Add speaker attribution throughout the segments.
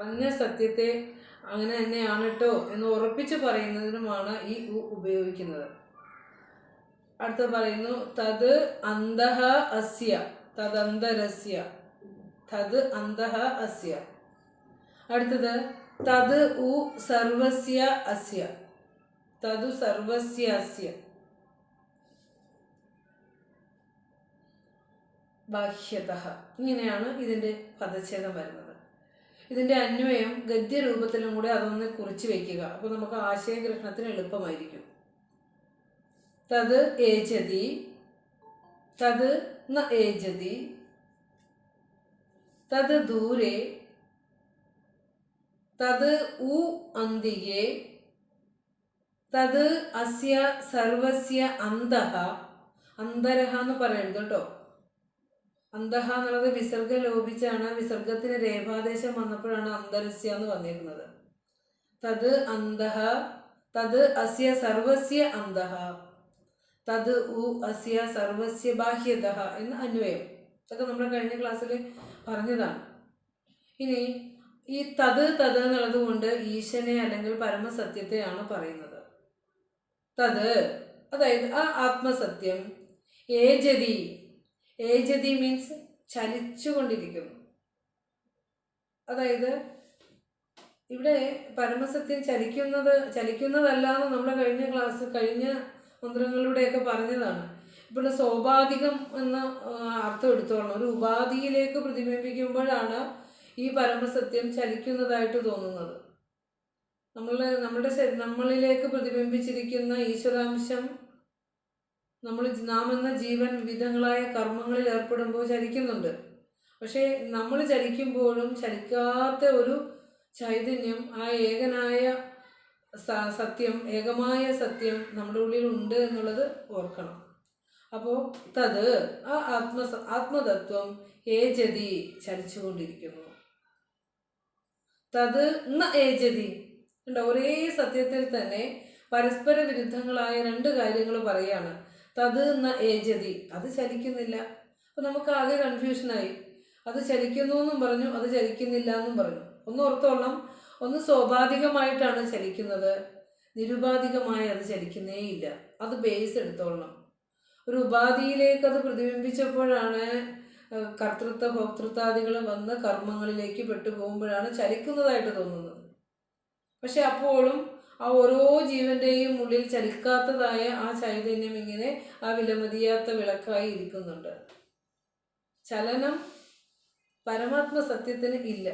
Speaker 1: പറഞ്ഞ സത്യത്തെ അങ്ങനെ തന്നെയാണ് കേട്ടോ എന്ന് ഉറപ്പിച്ച് പറയുന്നതിനുമാണ് ഈ ഉ ഉപയോഗിക്കുന്നത്. അടുത്ത പറയുന്നു തത് അന്തഃ അസ്യ തദന്തരസ്യ തത് അന്തഃ അസ്യ. അടുത്തത് തത് ഉ സർവസ്യ അസ്യ തതു സർവസ്യ അസ്യ. ബാഹ്യതഃ. ഇങ്ങനെയാണ് ഇതിൻ്റെ പദച്ഛേദം വരുന്നത്. ഇതിൻ്റെ അന്വയം ഗദ്യരൂപത്തിലും കൂടെ അതൊന്ന് കുറിച്ച് വയ്ക്കുക. അപ്പോൾ നമുക്ക് ആശയഗ്രഹണത്തിന് എളുപ്പമായിരിക്കും. തത് ഏജതി തത് ന ഏജതി തത് ദൂരെ തത് ഉ അന്തികേ തത് അസ്യ സർവസ്യ അന്തഃ. അന്തരഹ എന്ന് പറയരുത് കേട്ടോ. അന്തഃ എന്നുള്ളത് വിസർഗം ലോപിച്ചാണ്. വിസർഗത്തിന് രേഖാദേശം വന്നപ്പോഴാണ് അന്തരസ്യ എന്ന് വന്നിരിക്കുന്നത്. തത് അന്തഃ തത് അസ്യ സർവസ്യ അന്തഃ തത് ഉ അസ്യ സർവസ്യ ബാഹ്യതഃ എന്ന് അന്വയം. ഇതൊക്കെ നമ്മൾ കഴിഞ്ഞ ക്ലാസ്സിൽ പറഞ്ഞതാണ്. ഇനി ഈ തത് തത് എന്നുള്ളത് കൊണ്ട് ഈശനെ അല്ലെങ്കിൽ പരമസത്യത്തെയാണ് പറയുന്നത്. തത് അതായത് ആ ആത്മസത്യം ഏജതി. ഏജതി മീൻസ് ചലിച്ചുകൊണ്ടിരിക്കുന്നു. അതായത് ഇവിടെ പരമസത്യം ചലിക്കുന്നതല്ല എന്ന് നമ്മൾ കഴിഞ്ഞ മന്ത്രങ്ങളിലൂടെയൊക്കെ പറഞ്ഞതാണ്. ഇപ്പോൾ സോപാധികം എന്ന അർത്ഥം എടുത്തോളണം. ഒരു ഉപാധിയിലേക്ക് പ്രതിബിംബിക്കുമ്പോഴാണ് ഈ പരമസത്യം ചലിക്കുന്നതായിട്ട് തോന്നുന്നത്. നമ്മളിലേക്ക് പ്രതിബിംബിച്ചിരിക്കുന്ന ഈശ്വരാംശം നാം എന്ന ജീവൻ വിവിധങ്ങളായ കർമ്മങ്ങളിൽ ഏർപ്പെടുമ്പോൾ ചലിക്കുന്നുണ്ട്. പക്ഷേ നമ്മൾ ചലിക്കുമ്പോഴും ചലിക്കാത്ത ഒരു ചൈതന്യം, ആ ഏകനായ സത്യം, ഏകമായ സത്യം നമ്മുടെ ഉള്ളിലുണ്ട് എന്നുള്ളത് ഓർക്കണം. അപ്പോൾ തത് ആ ആത്മതത്വം ഏജതി ചലിച്ചുകൊണ്ടിരിക്കുന്നു. തത് ന ഏജതി. ഒരേ സത്യത്തിൽ തന്നെ പരസ്പര വിരുദ്ധങ്ങളായ രണ്ട് കാര്യങ്ങൾ പറയാണ്. തത് ന ഏജതി, അത് ചലിക്കുന്നില്ല. അപ്പം നമുക്ക് ആകെ കൺഫ്യൂഷനായി. അത് ചലിക്കുന്നു എന്നും പറഞ്ഞു, അത് ചലിക്കുന്നില്ല എന്നും പറഞ്ഞു. ഒന്ന് ഓർത്തോളം, ഒന്ന് സ്വാഭാവികമായിട്ടാണ് ചലിക്കുന്നത്, നിരുപാധികമായി അത് ചലിക്കുന്നേയില്ല. അത് ബേസ് എടുത്തോളണം. ഒരു ഉപാധിയിലേക്ക് അത് പ്രതിബിംബിച്ചപ്പോഴാണ് കർത്തൃത്വ ഭോക്തൃത്വാദികൾ വന്ന് കർമ്മങ്ങളിലേക്ക് പെട്ടുപോകുമ്പോഴാണ് ചലിക്കുന്നതായിട്ട് തോന്നുന്നത്. പക്ഷെ അപ്പോഴും ആ ഓരോ ജീവന്റെയും ഉള്ളിൽ ചലിക്കാത്തതായ ആ ചൈതന്യം ഇങ്ങനെ ആ വിലമതിയാത്ത വിളക്കായി ഇരിക്കുന്നുണ്ട്. ചലനം പരമാത്മ സത്യത്തിന് ഇല്ല.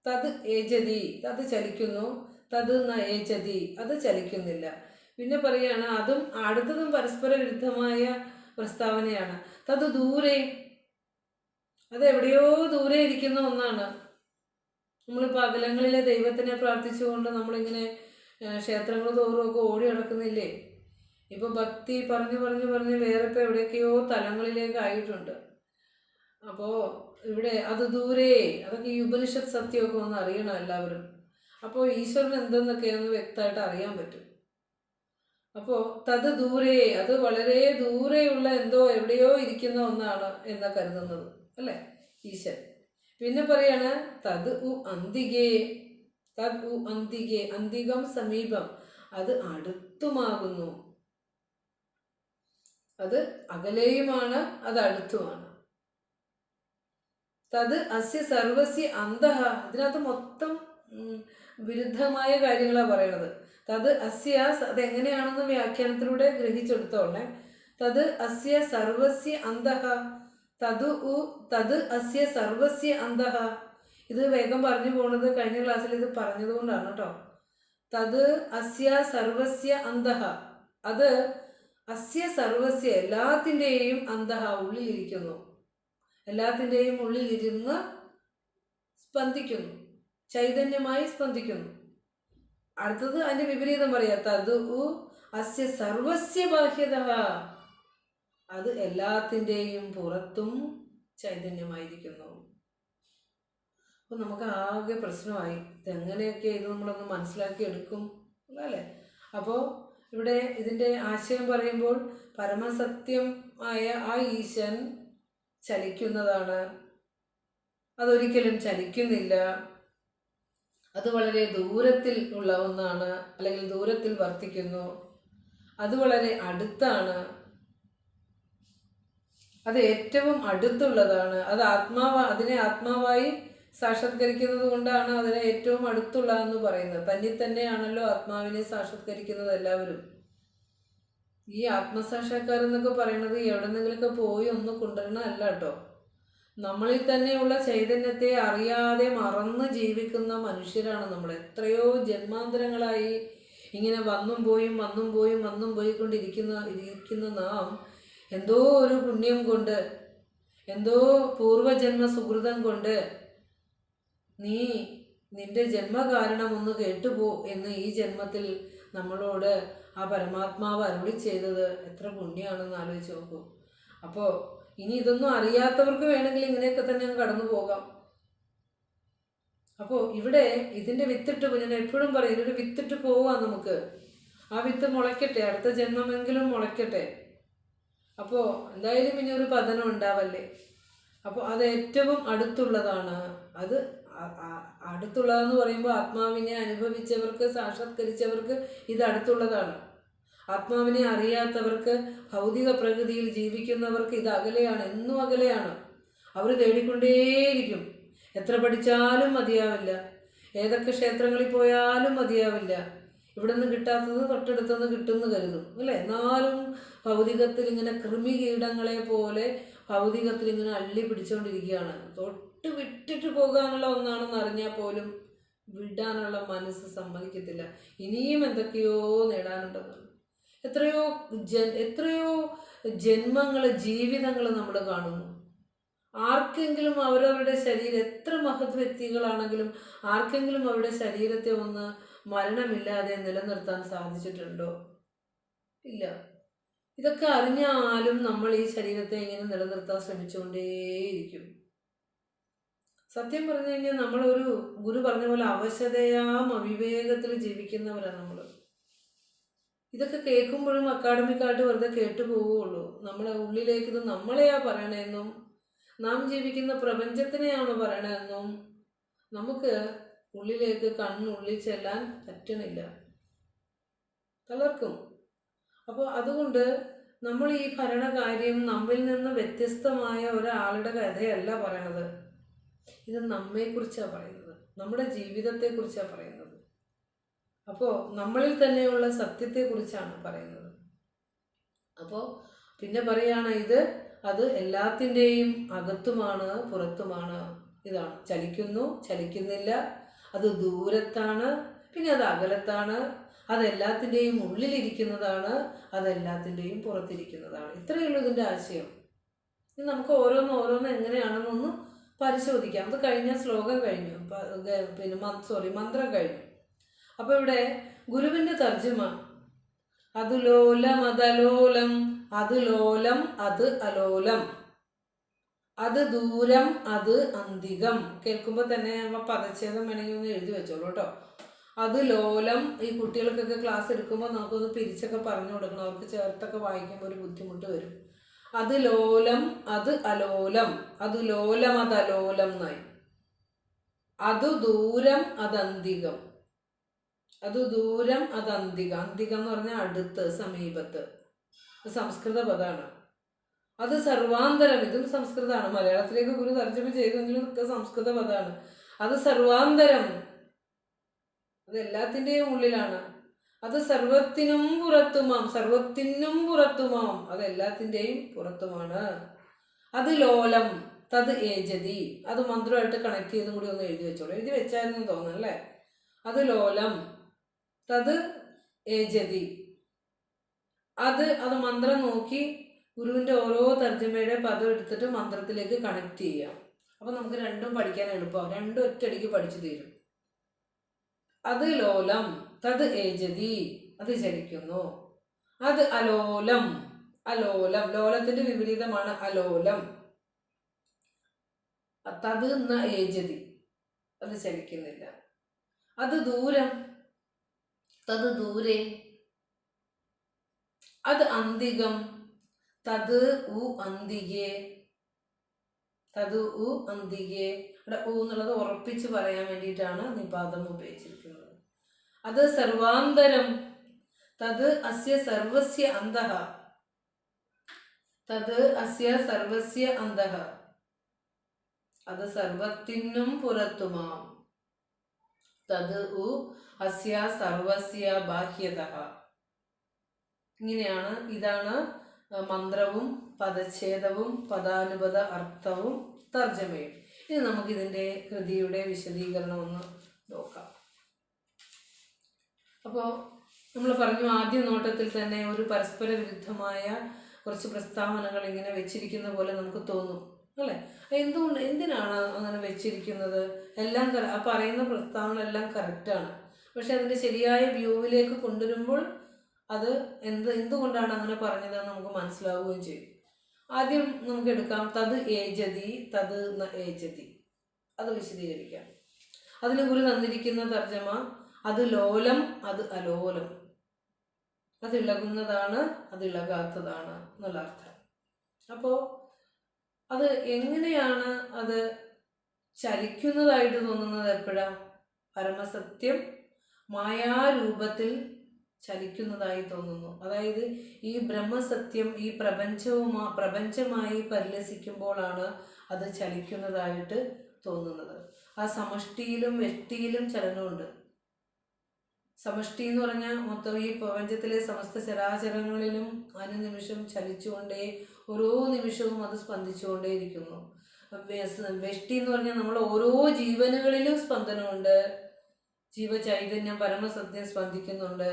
Speaker 1: തത് ഏജതി, അത് ചലിക്കുന്നു. തത് ന ഏജതി, അത് ചലിക്കുന്നില്ല. പിന്നെ പറയാണ് അതും അടുത്തതും പരസ്പര വിരുദ്ധമായ പ്രസ്താവനയാണ്. തത് ദൂരെ, അത് എവിടെയോ ദൂരെ ഇരിക്കുന്ന ഒന്നാണ്. നമ്മളിപ്പോൾ അകലങ്ങളിലെ ദൈവത്തിനെ പ്രാർത്ഥിച്ചുകൊണ്ട് നമ്മളിങ്ങനെ ക്ഷേത്രങ്ങൾ തോറുമൊക്കെ ഓടി നടക്കുന്നില്ലേ? ഇപ്പോൾ ഭക്തി പറഞ്ഞ് വേറെ ഇപ്പോൾ എവിടെയൊക്കെയോ തലങ്ങളിലേക്ക് ആയിട്ടുണ്ട്. അപ്പോൾ ഇവിടെ അത് ദൂരെ, അതൊക്കെ ഈ ഉപനിഷത്ത് സത്യമൊക്കെ ഒന്ന് അറിയണം എല്ലാവരും. അപ്പോൾ ഈശ്വരൻ എന്തെന്നൊക്കെയാണെന്ന് വ്യക്തമായിട്ട് അറിയാൻ പറ്റും. അപ്പോൾ തത് ദൂരെ, അത് വളരെ ദൂരെയുള്ള എന്തോ എവിടെയോ ഇരിക്കുന്ന ഒന്നാണ് എന്നാ കരുതുന്നത് അല്ലേ ഈശ്വരൻ. പിന്നെ പറയാണ് തത് ഉ അന്തികേ, തത് ഉ അന്തികേ, അന്തികം സമീപം, അത് അടുത്തുമാകുന്നു. അത് അകലെയുമാണ്, അത് അടുത്തുമാണ്. തത് അസ്യ സർവസ്യ അന്തഃ, ഇതിനകത്ത് മൊത്തം വിരുദ്ധമായ കാര്യങ്ങളാണ് പറയണത്. തത് അസ്യ, അതെങ്ങനെയാണെന്ന് വ്യാഖ്യാനത്തിലൂടെ ഗ്രഹിച്ചെടുത്തോളെ. തത് അസ്യ സർവസ്യ അന്തഃ, തത് അസ്യ സർവസ്യ അന്തഃ. ഇത് വേഗം പറഞ്ഞു പോണത് കഴിഞ്ഞ ക്ലാസ്സിൽ ഇത് പറഞ്ഞതുകൊണ്ടാണ് കേട്ടോ. തത് അസ്യ സർവസ്യ അന്തഃ, അത് അസ്യ സർവസ്യ എല്ലാത്തിൻ്റെയും അന്തഃ ഉള്ളിലിരിക്കുന്നു. എല്ലാത്തിൻ്റെയും ഉള്ളിലിരുന്ന് സ്പന്ദിക്കുന്നു, ചൈതന്യമായി സ്പന്ദിക്കുന്നു. അടുത്തത് അതിൻ്റെ വിപരീതം പറയാ. തത് ഉ അസ്യ സർവസ്യ ബാഹ്യതഃ, അത് എല്ലാത്തിൻ്റെയും പുറത്തും ചൈതന്യമായിരിക്കുന്നു. അപ്പോൾ നമുക്ക് ആകെ പ്രശ്നമായി. ഇതെങ്ങനെയൊക്കെ ഇത് നമ്മളൊന്ന് മനസ്സിലാക്കി എടുക്കും അല്ലേ? അപ്പോൾ ഇവിടെ ഇതിൻ്റെ ആശയം പറയുമ്പോൾ പരമസത്യം ആയ ആ ഈശൻ ചലിക്കുന്നതാണ്, അതൊരിക്കലും ചലിക്കുന്നില്ല. അത് വളരെ ദൂരത്തിൽ ഉള്ള ഒന്നാണ്, അല്ലെങ്കിൽ ദൂരത്തിൽ വർത്തിക്കുന്നു. അത് വളരെ അടുത്താണ്, അത് ഏറ്റവും അടുത്തുള്ളതാണ്. അത് അതിനെ ആത്മാവായി സാക്ഷാത്കരിക്കുന്നത് കൊണ്ടാണ് അതിനെ ഏറ്റവും അടുത്തുള്ളതെന്ന് പറയുന്നത്. തന്നിൽ തന്നെയാണല്ലോ ആത്മാവിനെ സാക്ഷാത്കരിക്കുന്നത് എല്ലാവരും. ഈ ആത്മസാക്ഷാത്കാരം പറയുന്നത് എവിടെന്നെങ്കിലൊക്കെ പോയി ഒന്ന് കൊണ്ടുവരണമല്ല കേട്ടോ. നമ്മളിൽ തന്നെയുള്ള ചൈതന്യത്തെ അറിയാതെ മറന്ന് ജീവിക്കുന്ന മനുഷ്യരാണ് നമ്മൾ. എത്രയോ ജന്മാന്തരങ്ങളായി ഇങ്ങനെ വന്നും പോയിക്കൊണ്ടിരിക്കുന്ന നാം എന്തോ ഒരു പുണ്യം കൊണ്ട്, എന്തോ പൂർവജന്മ സുഹൃതം കൊണ്ട് നിന്റെ ജന്മകാരണം ഒന്ന് കേട്ടുപോ എന്ന് ഈ ജന്മത്തിൽ നമ്മളോട് ആ പരമാത്മാവ് അരുളി ചെയ്തത് എത്ര പുണ്യമാണെന്ന് ആലോചിച്ച് നോക്കൂ. അപ്പോൾ ഇനി ഇതൊന്നും അറിയാത്തവർക്ക് വേണമെങ്കിൽ ഇങ്ങനെയൊക്കെ തന്നെ കടന്നു പോകാം. അപ്പോൾ ഇവിടെ ഇതിൻ്റെ വിത്തിട്ട്, ഞാൻ എപ്പോഴും പറയും, ഇതൊരു വിത്തിട്ട് പോവാം നമുക്ക്. ആ വിത്ത് മുളയ്ക്കട്ടെ, അടുത്ത ജന്മമെങ്കിലും മുളയ്ക്കട്ടെ. അപ്പോൾ എന്തായാലും ഇനി ഒരു പതനം ഉണ്ടാവല്ലേ. അപ്പോൾ അത് ഏറ്റവും അടുത്തുള്ളതാണ്. അത് അടുത്തുള്ളതെന്ന് പറയുമ്പോൾ ആത്മാവിനെ അനുഭവിച്ചവർക്ക്, സാക്ഷാത്കരിച്ചവർക്ക് ഇത് അടുത്തുള്ളതാണ്. ആത്മാവിനെ അറിയാത്തവർക്ക്, ഭൗതിക പ്രകൃതിയിൽ ജീവിക്കുന്നവർക്ക് ഇത് അകലെയാണ്, എന്നും അകലെയാണ്. അവർ തേടിക്കൊണ്ടേയിരിക്കും. എത്ര പഠിച്ചാലും മതിയാവില്ല, ഏതൊക്കെ ക്ഷേത്രങ്ങളിൽ പോയാലും മതിയാവില്ല. ഇവിടെ നിന്ന് കിട്ടാത്തത് തൊട്ടടുത്തുനിന്ന് കിട്ടുമെന്ന് കരുതും അല്ലേ. എന്നാലും ഭൗതികത്തിൽ ഇങ്ങനെ കൃമികീടങ്ങളെ പോലെ ഭൗതികത്തിൽ ഇങ്ങനെ അള്ളി പിടിച്ചുകൊണ്ടിരിക്കുകയാണ്. തൊട്ട് വിട്ടിട്ട് പോകാനുള്ള ഒന്നാണെന്ന് അറിഞ്ഞാൽ പോലും വിടാനുള്ള മനസ്സ് സമ്മതിക്കത്തില്ല. ഇനിയും എന്തൊക്കെയോ നേടാനുണ്ടെന്നാണ്. എത്രയോ ജന്മങ്ങൾ, ജീവിതങ്ങൾ നമ്മൾ കാണുന്നു. ആർക്കെങ്കിലും അവരവരുടെ ശരീരം, എത്ര മഹത് വ്യക്തികളാണെങ്കിലും ആർക്കെങ്കിലും അവരുടെ ശരീരത്തെ ഒന്ന് മരണമില്ലാതെ നിലനിർത്താൻ സാധിച്ചിട്ടുണ്ടോ? ഇല്ല. ഇതൊക്കെ അറിഞ്ഞാലും നമ്മൾ ഈ ശരീരത്തെ ഇങ്ങനെ നിലനിർത്താൻ ശ്രമിച്ചുകൊണ്ടേയിരിക്കും. സത്യം പറഞ്ഞു കഴിഞ്ഞാൽ നമ്മളൊരു ഗുരു പറഞ്ഞ പോലെ അവശതയാം അവിവേകത്തിൽ ജീവിക്കുന്നവരാണ് നമ്മൾ. ഇതൊക്കെ കേൾക്കുമ്പോഴും അക്കാഡമിക്കായിട്ട് വെറുതെ കേട്ടു പോവുകയുള്ളൂ. നമ്മളെ ഉള്ളിലേക്ക് ഇത് നമ്മളെയാ പറയണമെന്നും നാം ജീവിക്കുന്ന പ്രപഞ്ചത്തിനെയാണ് പറയണമെന്നും നമുക്ക് ഉള്ളിലേക്ക് കണ്ണുള്ളിൽ ചെല്ലാൻ പറ്റണില്ല, പലർക്കും. അപ്പോൾ അതുകൊണ്ട് നമ്മൾ ഈ ഭരണകാര്യം നമ്മിൽ നിന്ന് വ്യത്യസ്തമായ ഒരാളുടെ കഥയല്ല പറയണത്. ഇത് നമ്മെക്കുറിച്ചാണ് പറയുന്നത്, നമ്മുടെ ജീവിതത്തെക്കുറിച്ചാണ് പറയുന്നത്. അപ്പോൾ നമ്മളിൽ തന്നെയുള്ള സത്യത്തെക്കുറിച്ചാണ് പറയുന്നത്. അപ്പോൾ പിന്നെ പറയാണ് അത് എല്ലാത്തിൻ്റെയും അകത്തുമാണ്, പുറത്തുമാണ്. ഇതാണ്, ചലിക്കുന്നു, ചലിക്കുന്നില്ല, അത് ദൂരത്താണ്, പിന്നെ അത് അകലത്താണ്, അതെല്ലാത്തിൻ്റെയും ഉള്ളിലിരിക്കുന്നതാണ്, അതെല്ലാത്തിൻ്റെയും പുറത്തിരിക്കുന്നതാണ്. ഇത്രയേ ഉള്ളൂ ഇതിൻ്റെ ആശയം. ഇനി നമുക്ക് ഓരോന്ന് എങ്ങനെയാണെന്നൊന്ന് പരിശോധിക്കാം. അത് കഴിഞ്ഞ ശ്ലോകം കഴിഞ്ഞു, പിന്നെ മന്ത്രം കഴിഞ്ഞു. അപ്പോൾ ഇവിടെ ഗുരുവിൻ്റെ തർജ്ജമ അതുലോലം അതലോലം, അതുലോലം അത് അലോലം, അത് ദൂരം അത് അന്തികം. കേൾക്കുമ്പോൾ തന്നെ നമ്മൾ പദച്ഛേദം വേണമെങ്കിൽ ഒന്ന് എഴുതി വെച്ചോളൂ കേട്ടോ. അത് ലോലം, ഈ കുട്ടികൾക്കൊക്കെ ക്ലാസ് എടുക്കുമ്പോൾ നമുക്കൊന്ന് പിരിച്ചൊക്കെ പറഞ്ഞു കൊടുക്കണം, അവർക്ക് ചേർത്തൊക്കെ വായിക്കുമ്പോൾ ഒരു ബുദ്ധിമുട്ട് വരും. അത് ലോലം അത് അലോലം, അത് ലോലം അത് അലോലം എന്നായി. അത് ദൂരം അത് അന്തികം, അത് ദൂരം അത് അന്തികം. അന്തികം എന്ന് പറഞ്ഞാൽ അടുത്ത്, സമീപത്ത്. സംസ്കൃത പദമാണ്. അത് സർവാന്തരം, ഇതും സംസ്കൃതമാണ്. മലയാളത്തിലേക്ക് ഗുരു തർജ്ജമ ചെയ്തെങ്കിലും ഒക്കെ സംസ്കൃത പദമാണ്. അത് സർവാന്തരം, അത് എല്ലാത്തിൻ്റെയും ഉള്ളിലാണ്. അത് സർവത്തിനും പുറത്തുമാം, സർവത്തിനും പുറത്തുമാം, അത് എല്ലാത്തിൻ്റെയും പുറത്തുമാണ്. അത് ലോലം തത് ഏജതി, അത് മന്ത്രമായിട്ട് കണക്ട് ചെയ്തും കൂടി ഒന്ന് എഴുതി വെച്ചോളൂ. എഴുതി വെച്ചായിരുന്നു തോന്നുന്നല്ലേ. അത് ലോലം തത് ഏജതി, അത് മന്ത്രം നോക്കി ഗുരുവിൻ്റെ ഓരോ തർജ്ജമയുടെ പദം എടുത്തിട്ട് മന്ത്രത്തിലേക്ക് കണക്ട് ചെയ്യാം. അപ്പം നമുക്ക് രണ്ടും പഠിക്കാൻ എളുപ്പമാവും, രണ്ടും ഒറ്റയടിക്ക് പഠിച്ചു തീരും. അത് ലോലം തത് ഏജതി, അത് ചലിക്കുന്നു. അത് അലോലം, അലോലം, ലോലത്തിന്റെ വിപരീതമാണ് അലോലം. തത് എന്ന ഏജതി, അത് ചലിക്കുന്നില്ല. അത് ദൂരം, തത് ദൂരെ. അത് അന്തികം, തത് ഉ അന്തികേ, തത് ഉ അന്തികെ. ഇവിടെ ഉ എന്നുള്ളത് ഉറപ്പിച്ച് പറയാൻ വേണ്ടിയിട്ടാണ് നിപാതം ഉപയോഗിച്ചിരിക്കുന്നത്. അത് സർവാന്തരം. തത് അസ്യ സർവസ്യ അന്തഃ. തത് അസ്യ സർവസ്യ അന്തഃ. അത് സർവത്തിനും പുറത്തുമാം. തത് ഉ അസ്യ സർവസ്യ ബാഹ്യതഃ. ഇങ്ങനെയാണ്. ഇതാണ് മന്ത്രവും പദച്ഛേദവും പദാനുപദ അർത്ഥവും തർജ്ജമയും. ഇനി നമുക്കിതിൻ്റെ കൃതിയുടെ വിശദീകരണം ഒന്ന് നോക്കാം. അപ്പോൾ നമ്മൾ പറഞ്ഞു, ആദ്യ നോട്ടത്തിൽ തന്നെ ഒരു പരസ്പര വിരുദ്ധമായ കുറച്ച് പ്രസ്താവനകൾ ഇങ്ങനെ വെച്ചിരിക്കുന്ന പോലെ നമുക്ക് തോന്നും, അല്ലേ? എന്തിനാണ് അങ്ങനെ വെച്ചിരിക്കുന്നത്? എല്ലാം ആ പറയുന്ന പ്രസ്താവന എല്ലാം കറക്റ്റാണ്. പക്ഷെ അതിൻ്റെ ശരിയായ വ്യൂവിലേക്ക് കൊണ്ടുവരുമ്പോൾ അത് എന്തുകൊണ്ടാണ് അങ്ങനെ പറഞ്ഞതെന്ന് നമുക്ക് മനസ്സിലാവുകയും ചെയ്യും. ആദ്യം നമുക്ക് എടുക്കാം തത് ഏജതി, തത് ന ഏജതി. അത് വിശദീകരിക്കാം. അതിന് ഗുരു തന്നിരിക്കുന്ന തർജ്ജമ അത് ലോലം, അത് അലോലം. അത് ഇളകുന്നതാണ്, അത് ഇളകാത്തതാണ് എന്നുള്ള അർത്ഥം. അപ്പോൾ അത് എങ്ങനെയാണ് അത് ചലിക്കുന്നതായിട്ട് തോന്നുന്നത്? എപ്പോഴാണ്? പരമസത്യം മായാരൂപത്തിൽ ചലിക്കുന്നതായി തോന്നുന്നു. അതായത് ഈ ബ്രഹ്മസത്യം ഈ പ്രപഞ്ചമായി പരിലസിക്കുമ്പോഴാണ് അത് ചലിക്കുന്നതായിട്ട് തോന്നുന്നത്. ആ സമഷ്ടിയിലും വ്യഷ്ടിയിലും ചലനമുണ്ട്. സമഷ്ടി എന്ന് പറഞ്ഞാൽ മൊത്തം ഈ പ്രപഞ്ചത്തിലെ സമസ്ത ചരാചരങ്ങളിലും അനുനിമിഷം ചലിച്ചുകൊണ്ടേ, ഓരോ നിമിഷവും അത് സ്പന്ദിച്ചുകൊണ്ടേയിരിക്കുന്നു. വ്യഷ്ടി എന്ന് പറഞ്ഞാൽ നമ്മൾ ഓരോ ജീവനുകളിലും സ്പന്ദനമുണ്ട്. ജീവചൈതന്യം പരമസത്യം സ്പന്ദിക്കുന്നുണ്ട്.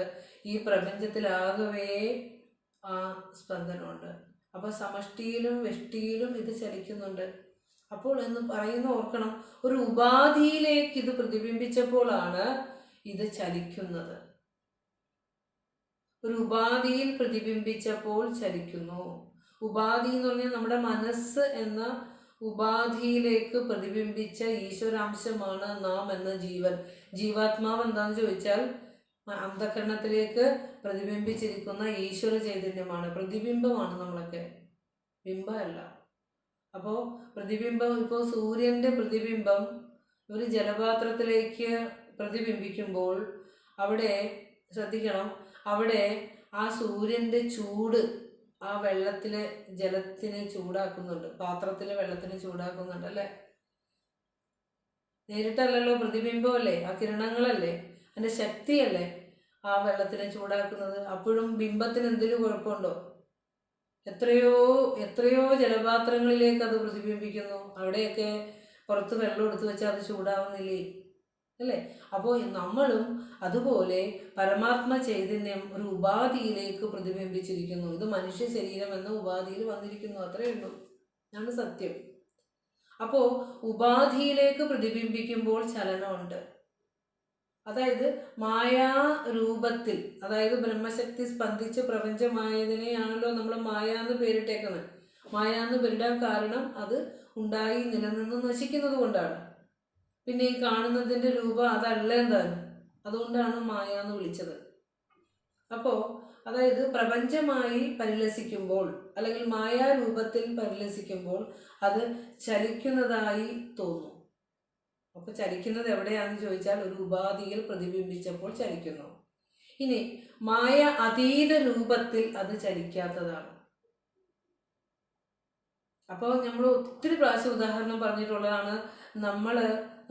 Speaker 1: ഈ പ്രപഞ്ചത്തിലാകവേ ആ സ്പന്ദനമുണ്ട്. അപ്പോൾ സമഷ്ടിയിലും വ്യഷ്ടിയിലും ഇത് ചലിക്കുന്നുണ്ട്. അപ്പോൾ എന്ന് പറയുന്ന ഓർക്കണം, ഒരു ഉപാധിയിലേക്ക് ഇത് പ്രതിബിംബിച്ചപ്പോഴാണ് ഇത് ചലിക്കുന്നത്. ഒരു ഉപാധിയിൽ പ്രതിബിംബിച്ചപ്പോൾ ചലിക്കുന്നു. ഉപാധി എന്ന് പറഞ്ഞാൽ നമ്മുടെ മനസ്സ് എന്ന ഉപാധിയിലേക്ക് പ്രതിബിംബിച്ച ഈശ്വരാംശമാണ് നാം എന്ന ജീവൻ. ജീവാത്മാവ് എന്താണെന്ന് ചോദിച്ചാൽ അന്ധകരണത്തിലേക്ക് പ്രതിബിംബിച്ചിരിക്കുന്ന ഈശ്വര ചൈതന്യമാണ്. പ്രതിബിംബമാണ് നമ്മളൊക്കെ, ബിംബമല്ല. അപ്പോൾ പ്രതിബിംബം, ഇപ്പോൾ സൂര്യൻ്റെ പ്രതിബിംബം ഒരു ജലപാത്രത്തിലേക്ക് പ്രതിബിംബിക്കുമ്പോൾ അവിടെ ശ്രദ്ധിക്കണം, അവിടെ ആ സൂര്യൻ്റെ ചൂട് ആ വെള്ളത്തിലെ ജലത്തിനെ ചൂടാക്കുന്നുണ്ട്, പാത്രത്തിലെ വെള്ളത്തിനെ ചൂടാക്കുന്നുണ്ട്, അല്ലേ? നേരിട്ടല്ലല്ലോ, പ്രതിബിംബമല്ലേ, ആ കിരണങ്ങളല്ലേ, അതിൻ്റെ ശക്തിയല്ലേ ആ വെള്ളത്തിനെ ചൂടാക്കുന്നത്. അപ്പോഴും ബിംബത്തിന് എന്തെങ്കിലും കുഴപ്പമുണ്ടോ? എത്രയോ എത്രയോ ജലപാത്രങ്ങളിലേക്ക് അത് പ്രതിബിംബിക്കുന്നു. അവിടെയൊക്കെ പുറത്ത് വെള്ളം എടുത്തു വെച്ചാൽ അത് ചൂടാവുന്നില്ലേ, അല്ലേ? അപ്പോൾ നമ്മളും അതുപോലെ പരമാത്മ ചൈതന്യം ഒരു ഉപാധിയിലേക്ക് പ്രതിബിംബിച്ചിരിക്കുന്നു. ഇത് മനുഷ്യ ശരീരം എന്ന ഉപാധിയിൽ വന്നിരിക്കുന്നു, അത്രയേ ഉള്ളൂ, ആണ് സത്യം. അപ്പോൾ ഉപാധിയിലേക്ക് പ്രതിബിംബിക്കുമ്പോൾ ചലനമുണ്ട്. അതായത് മായാരൂപത്തിൽ, അതായത് ബ്രഹ്മശക്തി സ്പന്ദിച്ച് പ്രപഞ്ചമായതിനെയാണല്ലോ നമ്മൾ മായ എന്ന് പേരിട്ടേക്കുന്നത്. മായ എന്ന് പേരിടാൻ കാരണം അത് ഉണ്ടായി നിലനിന്ന് നശിക്കുന്നത് കൊണ്ടാണ്. പിന്നെ ഈ കാണുന്നതിൻ്റെ രൂപം അതല്ല എന്തായാലും, അതുകൊണ്ടാണ് മായ എന്ന് വിളിച്ചത്. അപ്പോൾ അതായത് പ്രപഞ്ചമായി പരിലസിക്കുമ്പോൾ അല്ലെങ്കിൽ മായാരൂപത്തിൽ പരിലസിക്കുമ്പോൾ അത് ചലിക്കുന്നതായി തോന്നും. അപ്പോൾ ചലിക്കുന്നത് എവിടെയാണെന്ന് ചോദിച്ചാൽ ഒരു ഉപാധിയിൽ പ്രതിബിംബിച്ചപ്പോൾ ചലിക്കുന്നു. ഇനി മായ അതീത രൂപത്തിൽ അത് ചലിക്കാത്തതാണ്. അപ്പോൾ നമ്മൾ ഒത്തിരി പ്രാവശ്യം ഉദാഹരണം പറഞ്ഞിട്ടുള്ളതാണ്.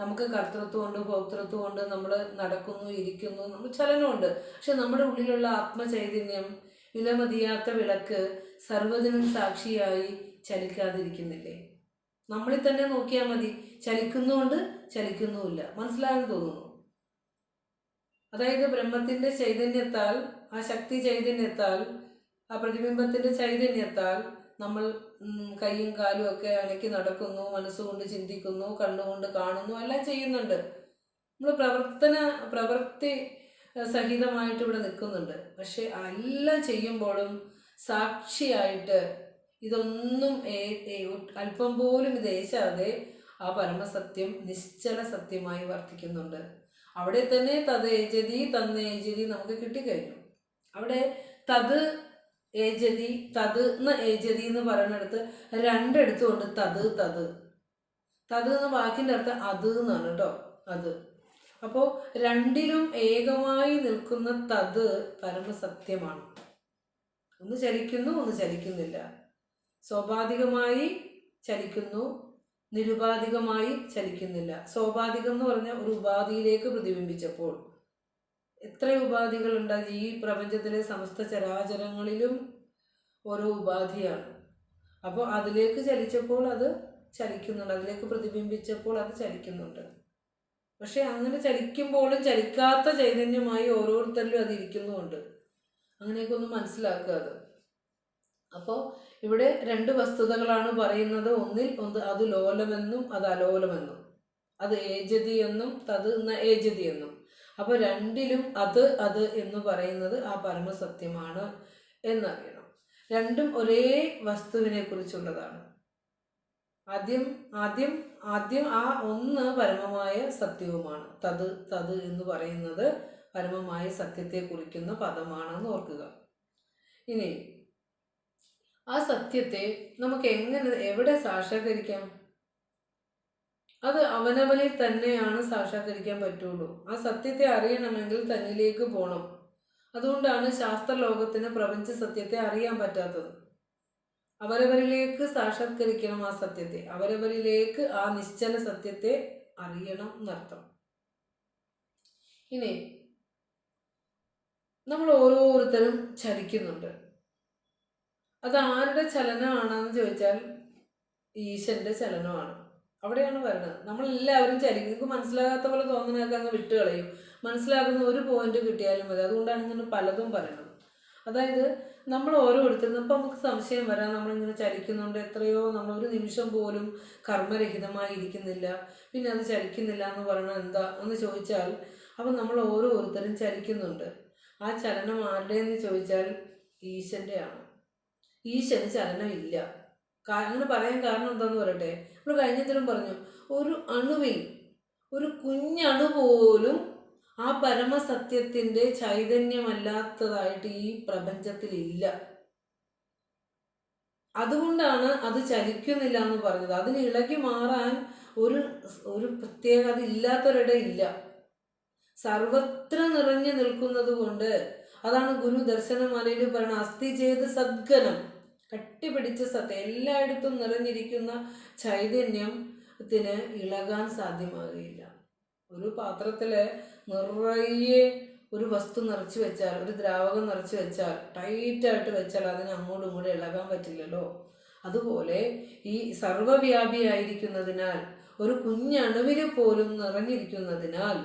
Speaker 1: നമുക്ക് കർത്തൃത്വമുണ്ട്, ഭോക്തൃത്വമുണ്ട്, നമ്മൾ നടക്കുന്നു, ഇരിക്കുന്നു, നമ്മൾ ചലനമുണ്ട്. പക്ഷെ നമ്മുടെ ഉള്ളിലുള്ള ആത്മചൈതന്യം, വിലമതിയാത്ത വിളക്ക്, സർവ്വതിനും സാക്ഷിയായി ചലിക്കാതിരിക്കുന്നില്ലേ? നമ്മളിൽ തന്നെ നോക്കിയാൽ മതി, ചലിക്കുന്നുണ്ട്, ചലിക്കുന്നുമില്ല. മനസ്സിലാകാൻ തോന്നുന്നു. അതായത് ബ്രഹ്മത്തിൻ്റെ ചൈതന്യത്താൽ, ആ ശക്തി ചൈതന്യത്താൽ, ആ പ്രതിബിംബത്തിൻ്റെ ചൈതന്യത്താൽ നമ്മൾ കൈയും കാലും ഒക്കെ അനക്കി നടക്കുന്നു, മനസ്സുകൊണ്ട് ചിന്തിക്കുന്നു, കണ്ണുകൊണ്ട് കാണുന്നു, എല്ലാം ചെയ്യുന്നുണ്ട്. നമ്മൾ പ്രവൃത്തി സഹിതമായിട്ട് ഇവിടെ നിൽക്കുന്നുണ്ട്. പക്ഷെ എല്ലാം ചെയ്യുമ്പോഴും സാക്ഷിയായിട്ട് ഇതൊന്നും അല്പം പോലും ഇത് ഏശാതെ ആ പരമസത്യം നിശ്ചല സത്യമായി വർത്തിക്കുന്നുണ്ട്. അവിടെ തന്നെ തത് ഏജതി തന്നേജതി നമുക്ക് കിട്ടിക്കഴിഞ്ഞു. അവിടെ തത് ഏജതി, തത് ന ഏജതി എന്ന് പറയുന്നിടത്ത് രണ്ടെടുത്തുകൊണ്ട് തത് തത് തത് എന്ന വാക്കിൻ്റെ അർത്ഥം അത് എന്നാണ് കേട്ടോ, അത്. അപ്പോൾ രണ്ടിലും ഏകമായി നിൽക്കുന്ന തത് പരമസത്യമാണ്. ഒന്ന് ചലിക്കുന്നു, ഒന്ന് ചലിക്കുന്നില്ല. സോപാധികമായി ചലിക്കുന്നു, നിരുപാധികമായി ചലിക്കുന്നില്ല. സോപാധികം എന്ന് പറഞ്ഞാൽ ഒരു ഉപാധിയിലേക്ക് പ്രതിബിംബിച്ചപ്പോൾ. എത്ര ഉപാധികളുണ്ട് ഈ പ്രപഞ്ചത്തിലെ സമസ്ത ചരാചരങ്ങളിലും ഓരോ ഉപാധിയാണ്. അപ്പോൾ അതിലേക്ക് ചലിച്ചപ്പോൾ അത് ചലിക്കുന്നുണ്ട്, അതിലേക്ക് പ്രതിബിംബിച്ചപ്പോൾ അത് ചലിക്കുന്നുണ്ട്. പക്ഷെ അങ്ങനെ ചലിക്കുമ്പോഴും ചലിക്കാത്ത ചൈതന്യമായി ഓരോരുത്തരിലും അത് ഇരിക്കുന്നുമുണ്ട്. അങ്ങനെയൊക്കെ ഒന്ന് മനസ്സിലാക്കുക അത്. അപ്പോൾ ഇവിടെ രണ്ട് വസ്തുതകളാണ് പറയുന്നത്. ഒന്നിൽ അത് ലോലമെന്നും അത് അലോലമെന്നും, അത് ഏജതി എന്നും തത് എന്ന ഏജതി എന്നും. അപ്പോൾ രണ്ടിലും അത് എന്ന് പറയുന്നത് ആ പരമസത്യമാണ് എന്നറിയണം. രണ്ടും ഒരേ വസ്തുവിനെ കുറിച്ചുള്ളതാണ്. ആദ്യം ആ ഒന്ന് പരമമായ സത്യവുമാണ്. തത് എന്ന് പറയുന്നത് പരമമായ സത്യത്തെ കുറിക്കുന്ന പദമാണെന്ന് ഓർക്കുക. ഇനി ആ സത്യത്തെ നമുക്ക് എവിടെ സാക്ഷാത്കരിക്കാം? അത് അവനവനിൽ തന്നെയാണ് സാക്ഷാത്കരിക്കാൻ പറ്റുള്ളൂ. ആ സത്യത്തെ അറിയണമെങ്കിൽ തന്നിലേക്ക് പോകണം. അതുകൊണ്ടാണ് ശാസ്ത്രലോകത്തിന് പ്രപഞ്ച സത്യത്തെ അറിയാൻ പറ്റാത്തത്. അവരവരിലേക്ക് സാക്ഷാത്കരിക്കണം ആ സത്യത്തെ, അവരവരിലേക്ക് ആ നിശ്ചല സത്യത്തെ അറിയണം എന്നർത്ഥം. ഇനി നമ്മൾ ഓരോരുത്തരും ചലിക്കുന്നുണ്ട്. അത് ആരുടെ ചലനമാണെന്ന് ചോദിച്ചാൽ ഈശ്വരന്റെ ചലനമാണ്. അവിടെയാണ് വരുന്നത്. നമ്മളെല്ലാവരും ചലിക്കും. നിങ്ങൾക്ക് മനസ്സിലാകാത്ത പോലെ തോന്നുന്നതൊക്കെ അങ്ങ് വിട്ട് കളയും. മനസ്സിലാക്കുന്ന ഒരു പോയിന്റ് കിട്ടിയാലും മതി. അതുകൊണ്ടാണ് ഇങ്ങനെ പലതും പറയുന്നത്. അതായത് നമ്മൾ ഓരോരുത്തരും, അപ്പം നമുക്ക് സംശയം വരാം, നമ്മളിങ്ങനെ ചലിക്കുന്നുണ്ട്, എത്രയോ നമ്മൾ ഒരു നിമിഷം പോലും കർമ്മരഹിതമായി ഇരിക്കുന്നില്ല, പിന്നെ അത് ചലിക്കുന്നില്ല എന്ന് പറയണത് എന്താ എന്ന് ചോദിച്ചാൽ, അപ്പം നമ്മൾ ഓരോരുത്തരും ചലിക്കുന്നുണ്ട്. ആ ചലനം ആരുടെയെന്ന് ചോദിച്ചാൽ ഈശ്വരൻ്റെ ആണ്. ഈശ്വരന് ചലനമില്ല. അങ്ങനെ പറയാൻ കാരണം എന്താന്ന് പറയട്ടെ. നമ്മൾ കഴിഞ്ഞതിലും പറഞ്ഞു, ഒരു അണുവിൽ ഒരു കുഞ്ഞണു പോലും ആ പരമസത്യത്തിൻ്റെ ചൈതന്യമല്ലാത്തതായിട്ട് ഈ പ്രപഞ്ചത്തിലില്ല. അതുകൊണ്ടാണ് അത് ചലിക്കുന്നില്ല എന്ന് പറഞ്ഞത്. അതിന് ഇളകി മാറാൻ ഒരു പ്രത്യേകത ഇല്ലാത്തൊരിടയില്ല. സർവത്ര നിറഞ്ഞു നിൽക്കുന്നത് കൊണ്ട്. അതാണ് ഗുരു ദർശനമാലയിൽ പറയുന്നത്, അസ്ഥി ചെയ്ത് സദ്ഗനം, കട്ടിപിടിച്ച സത്യം, എല്ലായിടത്തും നിറഞ്ഞിരിക്കുന്ന ചൈതന്യത്തിന് ഇളകാൻ സാധ്യമാകുകയില്ല. ഒരു പാത്രത്തിൽ നിറയെ ഒരു വസ്തു നിറച്ച് വെച്ചാൽ, ഒരു ദ്രാവകം നിറച്ച് വെച്ചാൽ, ടൈറ്റായിട്ട് വെച്ചാൽ അതിന് അങ്ങോട്ടും ഇങ്ങോട്ടും ഇളകാൻ പറ്റില്ലല്ലോ. അതുപോലെ ഈ സർവവ്യാപിയായിരിക്കുന്നതിനാൽ, ഒരു കുഞ്ഞണുവിൽ പോലും നിറഞ്ഞിരിക്കുന്നതിനാൽ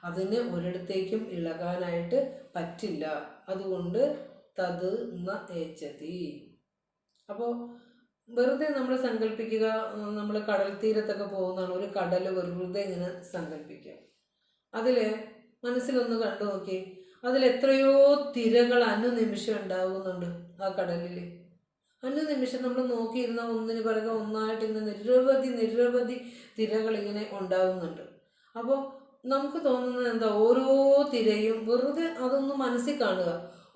Speaker 1: അതിന് ഒരിടത്തേക്കും ഇളകാനായിട്ട് പറ്റില്ല. അതുകൊണ്ട് തത് ന ഏജതി. അപ്പോൾ വെറുതെ നമ്മൾ സങ്കല്പിക്കുക, നമ്മൾ കടൽ തീരത്തൊക്കെ പോകുന്നതാണ്, ഒരു കടൽ വെറുതെ ഇങ്ങനെ സങ്കല്പിക്കുക. അതിൽ മനസ്സിലൊന്ന് കണ്ടു നോക്കി, അതിലെത്രയോ തിരകൾ അനുനിമിഷം ഉണ്ടാകുന്നുണ്ട് ആ കടലിൽ. അനുനിമിഷം നമ്മൾ നോക്കിയിരുന്ന ഒന്നിന് പിറകെ ഒന്നായിട്ട് ഇങ്ങനെ നിരവധി തിരകൾ ഇങ്ങനെ ഉണ്ടാകുന്നുണ്ട്. അപ്പോൾ നമുക്ക് തോന്നുന്നത് എന്താ, ഓരോ തിരയും വെറുതെ അതൊന്ന് മനസ്സിൽ കാണുക,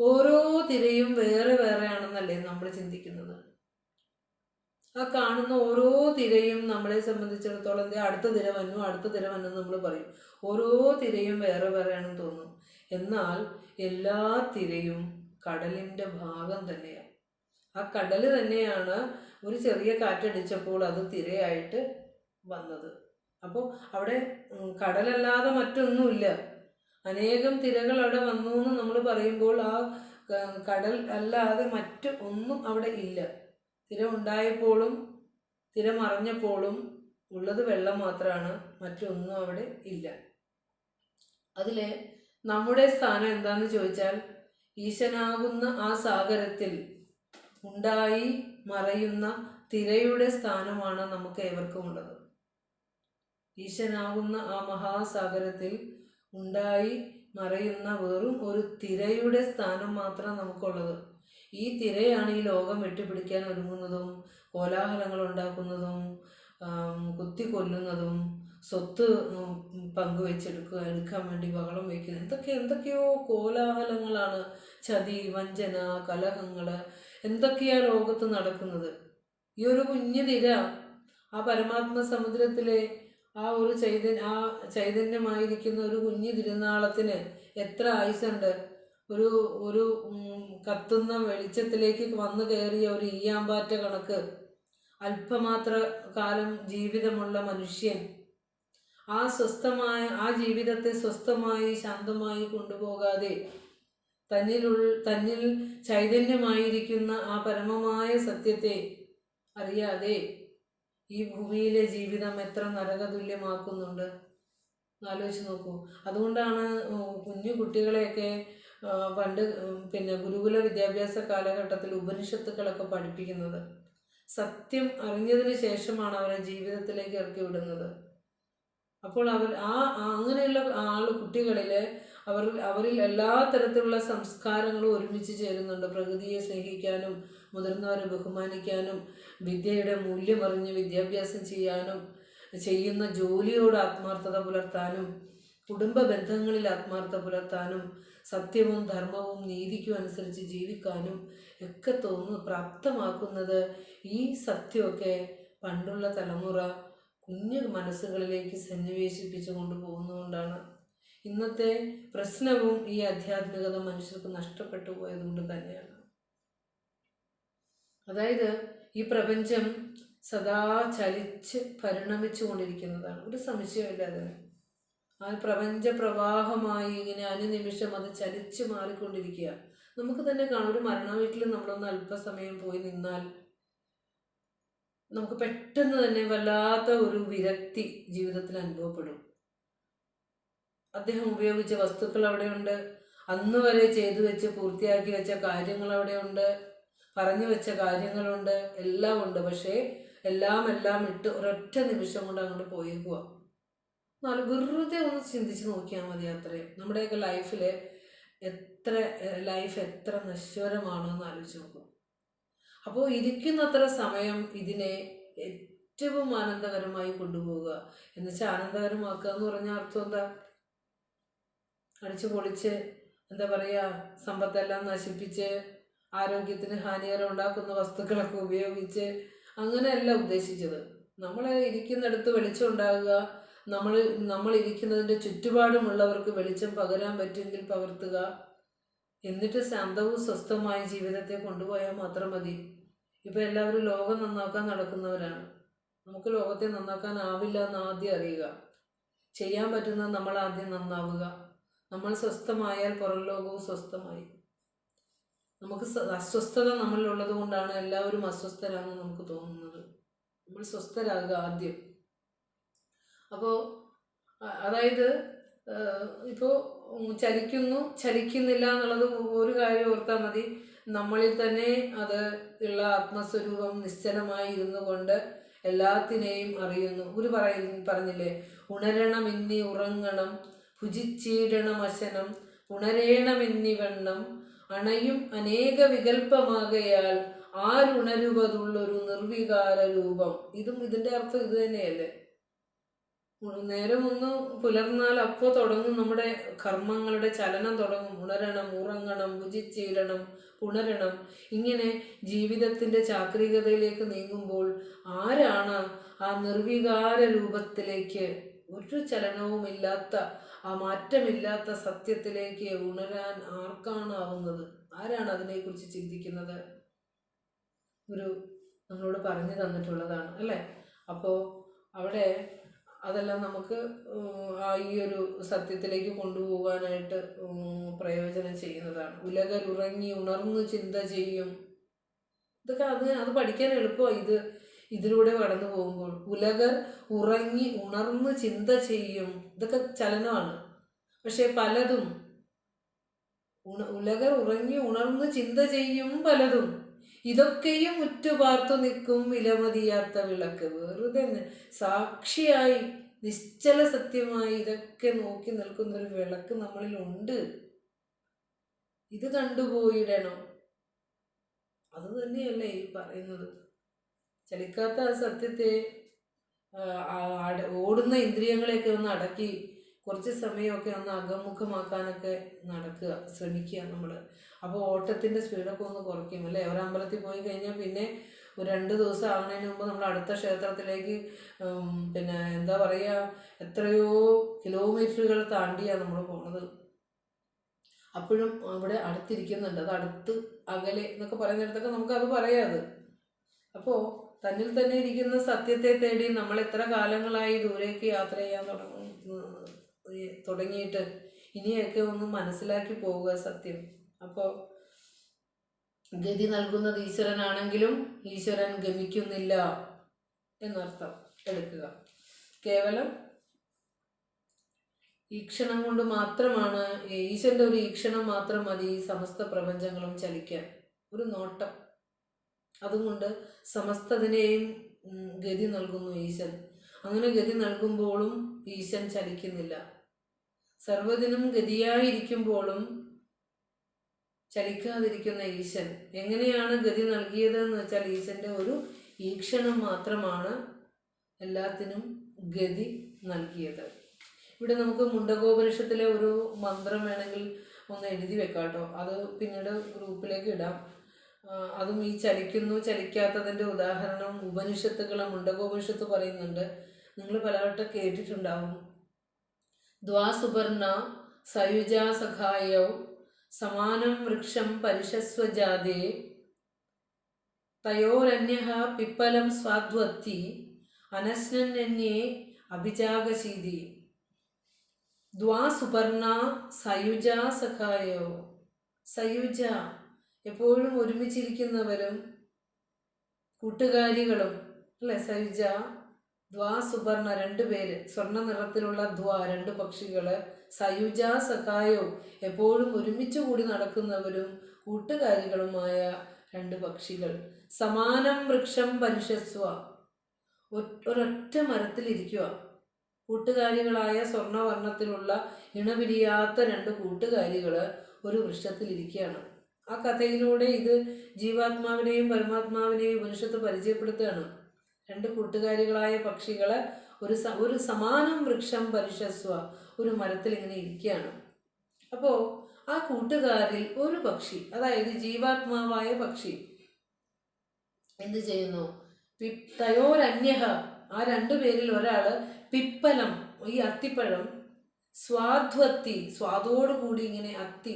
Speaker 1: ഓരോ തിരയും വേറെ ആണെന്നല്ലേ നമ്മൾ ചിന്തിക്കുന്നത്. ആ കാണുന്ന ഓരോ തിരയും നമ്മളെ സംബന്ധിച്ചിടത്തോളം അടുത്ത തിര വന്നു നമ്മൾ പറയും. ഓരോ തിരയും വേറെ ആണെന്ന് തോന്നും. എന്നാൽ എല്ലാ തിരയും കടലിൻ്റെ ഭാഗം തന്നെയാണ്. ആ കടൽ തന്നെയാണ് ഒരു ചെറിയ കാറ്റടിച്ചപ്പോൾ അത് തിരയായിട്ട് വന്നത്. അപ്പോൾ അവിടെ കടലല്ലാതെ മറ്റൊന്നുമില്ല. അനേകം തിരകൾ അവിടെ വന്നു എന്ന് നമ്മൾ പറയുമ്പോൾ ആ കടൽ അല്ലാതെ മറ്റ് ഒന്നും അവിടെ ഇല്ല. തിര ഉണ്ടായപ്പോഴും തിര മറഞ്ഞപ്പോഴും ഉള്ളത് വെള്ളം മാത്രമാണ്, മറ്റൊന്നും അവിടെ ഇല്ല. അതിൽ നമ്മുടെ സ്ഥാനം എന്താണെന്ന് ചോദിച്ചാൽ, ഈശനാകുന്ന ആ സാഗരത്തിൽ ഉണ്ടായി മറയുന്ന തിരയുടെ സ്ഥാനമാണ് നമുക്ക് ഏവർക്കും ഉള്ളത്. ഈശനാകുന്ന ആ മഹാസാഗരത്തിൽ ഉണ്ടായി മറയുന്ന വെറും ഒരു തിരയുടെ സ്ഥാനം മാത്രം നമുക്കുള്ളത്. ഈ തിരയാണ് ഈ ലോകം വെട്ടിപ്പിടിക്കാൻ ഒരുങ്ങുന്നതും കോലാഹലങ്ങൾ ഉണ്ടാക്കുന്നതും കുത്തിക്കൊല്ലുന്നതും സ്വത്ത് എടുക്കാൻ വേണ്ടി ബഹളം വയ്ക്കുന്നത്. എന്തൊക്കെയോ കോലാഹലങ്ങളാണ്, ചതി, വഞ്ചന, കലഹങ്ങൾ, എന്തൊക്കെയാ ലോകത്ത് നടക്കുന്നത്. ഈ ഒരു കുഞ്ഞു തിര ആ പരമാത്മ സമുദ്രത്തിലെ ആ ചൈതന്യമായിരിക്കുന്ന ഒരു കുഞ്ഞു തിരുനാളത്തിന് എത്ര ആയുസുണ്ട്? ഒരു ഒരു കത്തുന്ന വെളിച്ചത്തിലേക്ക് വന്നു കയറിയ ഒരു ഈയാമ്പാറ്റ കണക്ക് അല്പമാത്ര കാലം ജീവിതമുള്ള മനുഷ്യൻ ആ ജീവിതത്തെ സ്വസ്ഥമായി ശാന്തമായി കൊണ്ടുപോകാതെ തന്നിൽ ചൈതന്യമായിരിക്കുന്ന ആ പരമമായ സത്യത്തെ അറിയാതെ ഈ ഭൂമിയിലെ ജീവിതം എത്ര നരകതുല്യമാക്കുന്നുണ്ട് ആലോചിച്ച് നോക്കൂ. അതുകൊണ്ടാണ് കുഞ്ഞു കുട്ടികളെയൊക്കെ പണ്ട് ഗുരുകുല വിദ്യാഭ്യാസ കാലഘട്ടത്തിൽ ഉപനിഷത്തുക്കളൊക്കെ പഠിപ്പിക്കുന്നത്. സത്യം അറിഞ്ഞതിന് ശേഷമാണ് അവരെ ജീവിതത്തിലേക്ക് ഇറക്കി വിടുന്നത്. അപ്പോൾ അങ്ങനെയുള്ള കുട്ടികളിൽ അവരിൽ എല്ലാ തരത്തിലുള്ള സംസ്കാരങ്ങളും ഒരുമിച്ച് ചേരുന്നുണ്ട്. പ്രകൃതിയെ സ്നേഹിക്കാനും, മുതിർന്നവരെ ബഹുമാനിക്കാനും, വിദ്യയുടെ മൂല്യമറിഞ്ഞ് വിദ്യാഭ്യാസം ചെയ്യാനും, ചെയ്യുന്ന ജോലിയോട് ആത്മാർത്ഥത പുലർത്താനും, കുടുംബ ബന്ധങ്ങളിൽ ആത്മാർത്ഥത പുലർത്താനും, സത്യവും ധർമ്മവും നീതിക്കും അനുസരിച്ച് ജീവിക്കാനും ഒക്കെ പ്രാപ്തമാക്കുന്നത് ഈ സത്യമൊക്കെ പണ്ടുള്ള തലമുറ കുഞ്ഞു മനസ്സുകളിലേക്ക് സന്നിവേശിപ്പിച്ചു കൊണ്ടുപോകുന്നതുകൊണ്ടാണ്. ഇന്നത്തെ പ്രശ്നവും ഈ ആധ്യാത്മികത മനുഷ്യർക്ക് നഷ്ടപ്പെട്ടു പോയതുകൊണ്ട് തന്നെയാണ്. അതായത് ഈ പ്രപഞ്ചം സദാ ചലിച്ച് പരിണമിച്ചു കൊണ്ടിരിക്കുന്നതാണ്, ഒരു സംശയമില്ല അതിന്. ആ പ്രപഞ്ച പ്രവാഹമായി ഇങ്ങനെ അനുനിമിഷം അത് ചലിച്ച് മാറിക്കൊണ്ടിരിക്കുക. നമുക്ക് തന്നെ കാണാം. ഒരു മരണ വീട്ടിൽ നമ്മളൊന്ന് അല്പസമയം പോയി നിന്നാൽ നമുക്ക് പെട്ടെന്ന് തന്നെ വല്ലാത്ത ഒരു വിരക്തി ജീവിതത്തിൽ അനുഭവപ്പെടും. അദ്ദേഹം ഉപയോഗിച്ച വസ്തുക്കൾ അവിടെയുണ്ട്, അന്ന് വരെ ചെയ്തു വെച്ച് പൂർത്തിയാക്കി വെച്ച കാര്യങ്ങൾ അവിടെയുണ്ട്, പറഞ്ഞു വെച്ച കാര്യങ്ങളുണ്ട്, എല്ലാം ഉണ്ട്. പക്ഷേ എല്ലാം ഇട്ട് ഒരൊറ്റ നിമിഷം കൊണ്ട് അങ്ങോട്ട് പോയേക്കുക. വെറുതെ ഒന്ന് ചിന്തിച്ച് നോക്കിയാൽ മതി. അത്രയും നമ്മുടെയൊക്കെ ലൈഫ് എത്ര നശ്വരമാണെന്ന് ആലോചിച്ച് നോക്കും. അപ്പോൾ ഇരിക്കുന്നത്ര സമയം ഇതിനെ ഏറ്റവും ആനന്ദകരമായി കൊണ്ടുപോവുക. എന്നുവെച്ചാൽ ആനന്ദകരമാക്കുക എന്ന് പറഞ്ഞാൽ അർത്ഥം എന്താ? അടിച്ചു പൊളിച്ച് സമ്പത്തെല്ലാം നശിപ്പിച്ച് ആരോഗ്യത്തിന് ഹാനികരം ഉണ്ടാക്കുന്ന വസ്തുക്കളൊക്കെ ഉപയോഗിച്ച് അങ്ങനെയല്ല ഉദ്ദേശിച്ചത്. നമ്മൾ ഇരിക്കുന്നിടത്ത് വെളിച്ചം ഉണ്ടാകുക, നമ്മൾ ഇരിക്കുന്നതിൻ്റെ ചുറ്റുപാടുമുള്ളവർക്ക് വെളിച്ചം പകരാൻ പറ്റുമെങ്കിൽ പകർത്തുക, എന്നിട്ട് ശാന്തവും സ്വസ്ഥമായ ജീവിതത്തെ കൊണ്ടുപോയാൽ മാത്രം മതി. ഇപ്പം എല്ലാവരും ലോകം നന്നാക്കാൻ നടക്കുന്നവരാണ്. നമുക്ക് ലോകത്തെ നന്നാക്കാനാവില്ല എന്ന് ആദ്യം അറിയുക. ചെയ്യാൻ പറ്റുന്നത് നമ്മൾ ആദ്യം നന്നാവുക. നമ്മൾ സ്വസ്ഥമായാൽ പുറം ലോകവും സ്വസ്ഥമായി. നമുക്ക് അസ്വസ്ഥത നമ്മളിലുള്ളത് കൊണ്ടാണ് എല്ലാവരും അസ്വസ്ഥരാണെന്ന് നമുക്ക് തോന്നുന്നത്. നമ്മൾ സ്വസ്ഥരാകുക ആദ്യം. അപ്പോൾ അതായത് ഇപ്പോൾ ചലിക്കുന്നില്ല എന്നുള്ളത് ഒരു കാര്യം ഓർത്താൽ മതി. നമ്മളിൽ തന്നെ അത് ഉള്ള ആത്മസ്വരൂപം നിശ്ചലമായി ഇരുന്നു കൊണ്ട് എല്ലാത്തിനെയും അറിയുന്നു. പറഞ്ഞില്ലേ, ഉണരണമെന്നി ഉറങ്ങണം, ഭുജിച്ചീടണം അശനം, ഉണരേണമെന്നിവണ്ണം അണയും അനേക വികല്പമാകയാൽ ആരുണരുവതുള്ളൊരു നിർവികാര രൂപം. ഇതിൻ്റെ അർത്ഥം ഇത് തന്നെയല്ലേ. നേരം ഒന്ന് പുലർന്നാൽ അപ്പോൾ തുടങ്ങും നമ്മുടെ കർമ്മങ്ങളുടെ ചലനം തുടങ്ങും. ഉണരണം, ഉറങ്ങണം, ഭുജിച്ചിടണം, ഉണരണം. ഇങ്ങനെ ജീവിതത്തിൻ്റെ ചാക്രികതയിലേക്ക് നീങ്ങുമ്പോൾ ആരാണ് ആ നിർവികാര രൂപത്തിലേക്ക്, ഒരു ചലനവുമില്ലാത്ത ആ മാറ്റമില്ലാത്ത സത്യത്തിലേക്ക് ഉണരാൻ ആർക്കാണ് ആവുന്നത്? ആരാണ് അതിനെക്കുറിച്ച് ചിന്തിക്കുന്നത്? നമ്മളോട് പറഞ്ഞു തന്നിട്ടുള്ളതാണ് അല്ലേ. അപ്പോൾ അവിടെ അതെല്ലാം നമുക്ക് ഈ ഒരു സത്യത്തിലേക്ക് കൊണ്ടുപോകാനായിട്ട് പ്രയോജനം ചെയ്യുന്നതാണ്. ഉലകരുറങ്ങി ഉണർന്നു ചിന്ത ചെയ്യും. ഇതൊക്കെ അത് പഠിക്കാൻ എളുപ്പമാണ് ഇതിലൂടെ കടന്നു പോകുമ്പോൾ. ഉലകർ ഉറങ്ങി ഉണർന്ന് ചിന്ത ചെയ്യും, ഇതൊക്കെ ചലനമാണ്. പക്ഷെ പലതും ഉലകർ ഉറങ്ങി ഉണർന്ന് ചിന്ത ചെയ്യും പലതും, ഇതൊക്കെയും ഉറ്റുപാർത്തു നിൽക്കും വിലമതിയാത്ത വിളക്ക്. വെറുതെ സാക്ഷിയായി നിശ്ചല സത്യമായി ഇതൊക്കെ നോക്കി നിൽക്കുന്നൊരു വിളക്ക് നമ്മളിലുണ്ട്. ഇത് കണ്ടുപോയിടണം. അത് തന്നെയല്ലേ ഈ പറയുന്നത്. ചലിക്കാത്ത ആ സത്യത്തെ ഓടുന്ന ഇന്ദ്രിയങ്ങളെയൊക്കെ ഒന്ന് അടക്കി കുറച്ച് സമയമൊക്കെ ഒന്ന് അകമുഖമാക്കാനൊക്കെ ശ്രമിക്കുക നമ്മൾ. അപ്പോൾ ഓട്ടത്തിൻ്റെ സ്പീഡൊക്കെ ഒന്ന് കുറയ്ക്കും അല്ലേ. ഒരമ്പലത്തിൽ പോയി കഴിഞ്ഞാൽ പിന്നെ ഒരു 2 ദിവസം ആവുന്നതിന് മുമ്പ് നമ്മൾ അടുത്ത ക്ഷേത്രത്തിലേക്ക് പിന്നെ എന്താ പറയുക, എത്രയോ കിലോമീറ്ററുകൾ താണ്ടിയാണ് നമ്മൾ പോണത്. അപ്പോഴും അവിടെ അടുത്തിരിക്കുന്നുണ്ട്, അത് അടുത്ത് അകലെ എന്നൊക്കെ പറയുന്നിടത്തൊക്കെ നമുക്കത് പറയാത്. അപ്പോൾ തന്നിൽ തന്നെ ഇരിക്കുന്ന സത്യത്തെ തേടി നമ്മൾ എത്ര കാലങ്ങളായി ദൂരേക്ക് യാത്ര ചെയ്യാൻ തുടങ്ങിയിട്ട് ഇനിയൊക്കെ ഒന്ന് മനസ്സിലാക്കി പോവുക സത്യം. അപ്പോൾ ഗതി നൽകുന്നത് ഈശ്വരനാണെങ്കിലും ഈശ്വരൻ ഗമിക്കുന്നില്ല എന്നർത്ഥം എടുക്കുക. കേവലം ഈക്ഷണം കൊണ്ട് മാത്രമാണ്, ഈശ്വരൻ്റെ ഒരു ഈക്ഷണം മാത്രം മതി സമസ്ത പ്രപഞ്ചങ്ങളും ചലിക്കാൻ. ഒരു നോട്ടം, അതുകൊണ്ട് സമസ്തതിനെയും ഗതി നൽകുന്നു ഈശ്വരൻ. അങ്ങനെ ഗതി നൽകുമ്പോഴും ഈശ്വരൻ ചലിക്കുന്നില്ല. സർവ്വതിനും ഗതിയായിരിക്കുമ്പോഴും ചലിക്കാതിരിക്കുന്ന ഈശ്വരൻ എങ്ങനെയാണ് ഗതി നൽകിയതെന്ന് വെച്ചാൽ ഈശ്വരൻ്റെ ഒരു ഈക്ഷണം മാത്രമാണ് എല്ലാത്തിനും ഗതി നൽകിയത്. ഇവിടെ നമുക്ക് മുണ്ടകോപനിഷത്തിലെ ഒരു മന്ത്രം വേണമെങ്കിൽ ഒന്ന് എഴുതി വെക്കാം കേട്ടോ, അത് പിന്നീട് ഗ്രൂപ്പിലേക്ക് ഇടാം. അതും ഈ ചലിക്കുന്നു ചലിക്കാത്തതിൻ്റെ ഉദാഹരണം ഉപനിഷത്തുകളെ മുണ്ടകോപനിഷത്ത് പറയുന്നുണ്ട്. നിങ്ങൾ പലവട്ടം കേട്ടിട്ടുണ്ടാവും. ദ്വാസുപർണ സയുജാ സഖായൗ സമാനം വൃക്ഷം പരിഷസ്വജാതേ തയോരന്യഃ പിപ്പലം സ്വാദ്വത്തി അനശ്നന്യന്യേ അഭിജാഗശീതി. ദ്വാസുപർണ സയുജ സഖായോ. സയുജ എപ്പോഴും ഒരുമിച്ചിരിക്കുന്നവരും കൂട്ടുകാരികളും അല്ലെ. സയുജ ദ്വാസുപർണ 2 പേര്, സ്വർണ്ണ നിറത്തിലുള്ള രണ്ട് പക്ഷികള്. സയുജ സഖായോ എപ്പോഴും ഒരുമിച്ച് കൂടി നടക്കുന്നവരും കൂട്ടുകാരികളുമായ 2 പക്ഷികൾ. സമാനം വൃക്ഷം പരിഷസ്വ, ഒരൊറ്റ മരത്തിലിരിക്കുക. കൂട്ടുകാരികളായ സ്വർണ്ണവർണ്ണത്തിലുള്ള ഇണപിരിയാത്ത 2 കൂട്ടുകാരികൾ ഒരു വൃക്ഷത്തിലിരിക്കുകയാണ്. ആ കഥയിലൂടെ ഇത് ജീവാത്മാവിനെയും പരമാത്മാവിനെയും ഉപനിഷത്ത് പരിചയപ്പെടുത്തുകയാണ്. 2 കൂട്ടുകാരികളായ പക്ഷികളെ ഒരു സമാനം വൃക്ഷം പരിഷസ്വ, ഒരു മരത്തിൽ ഇങ്ങനെ ഇരിക്കുകയാണ്. അപ്പോൾ ആ കൂട്ടുകാരിൽ ഒരു പക്ഷി, അതായത് ജീവാത്മാവായ പക്ഷി എന്ത് ചെയ്യുന്നു? തയോരന്യഹ, ആ 2 പേരിൽ ഒരാള് പിപ്പലം, ഈ അത്തിപ്പഴം സ്വാദ്വത്തി, സ്വാദോടുകൂടി ഇങ്ങനെ അത്തി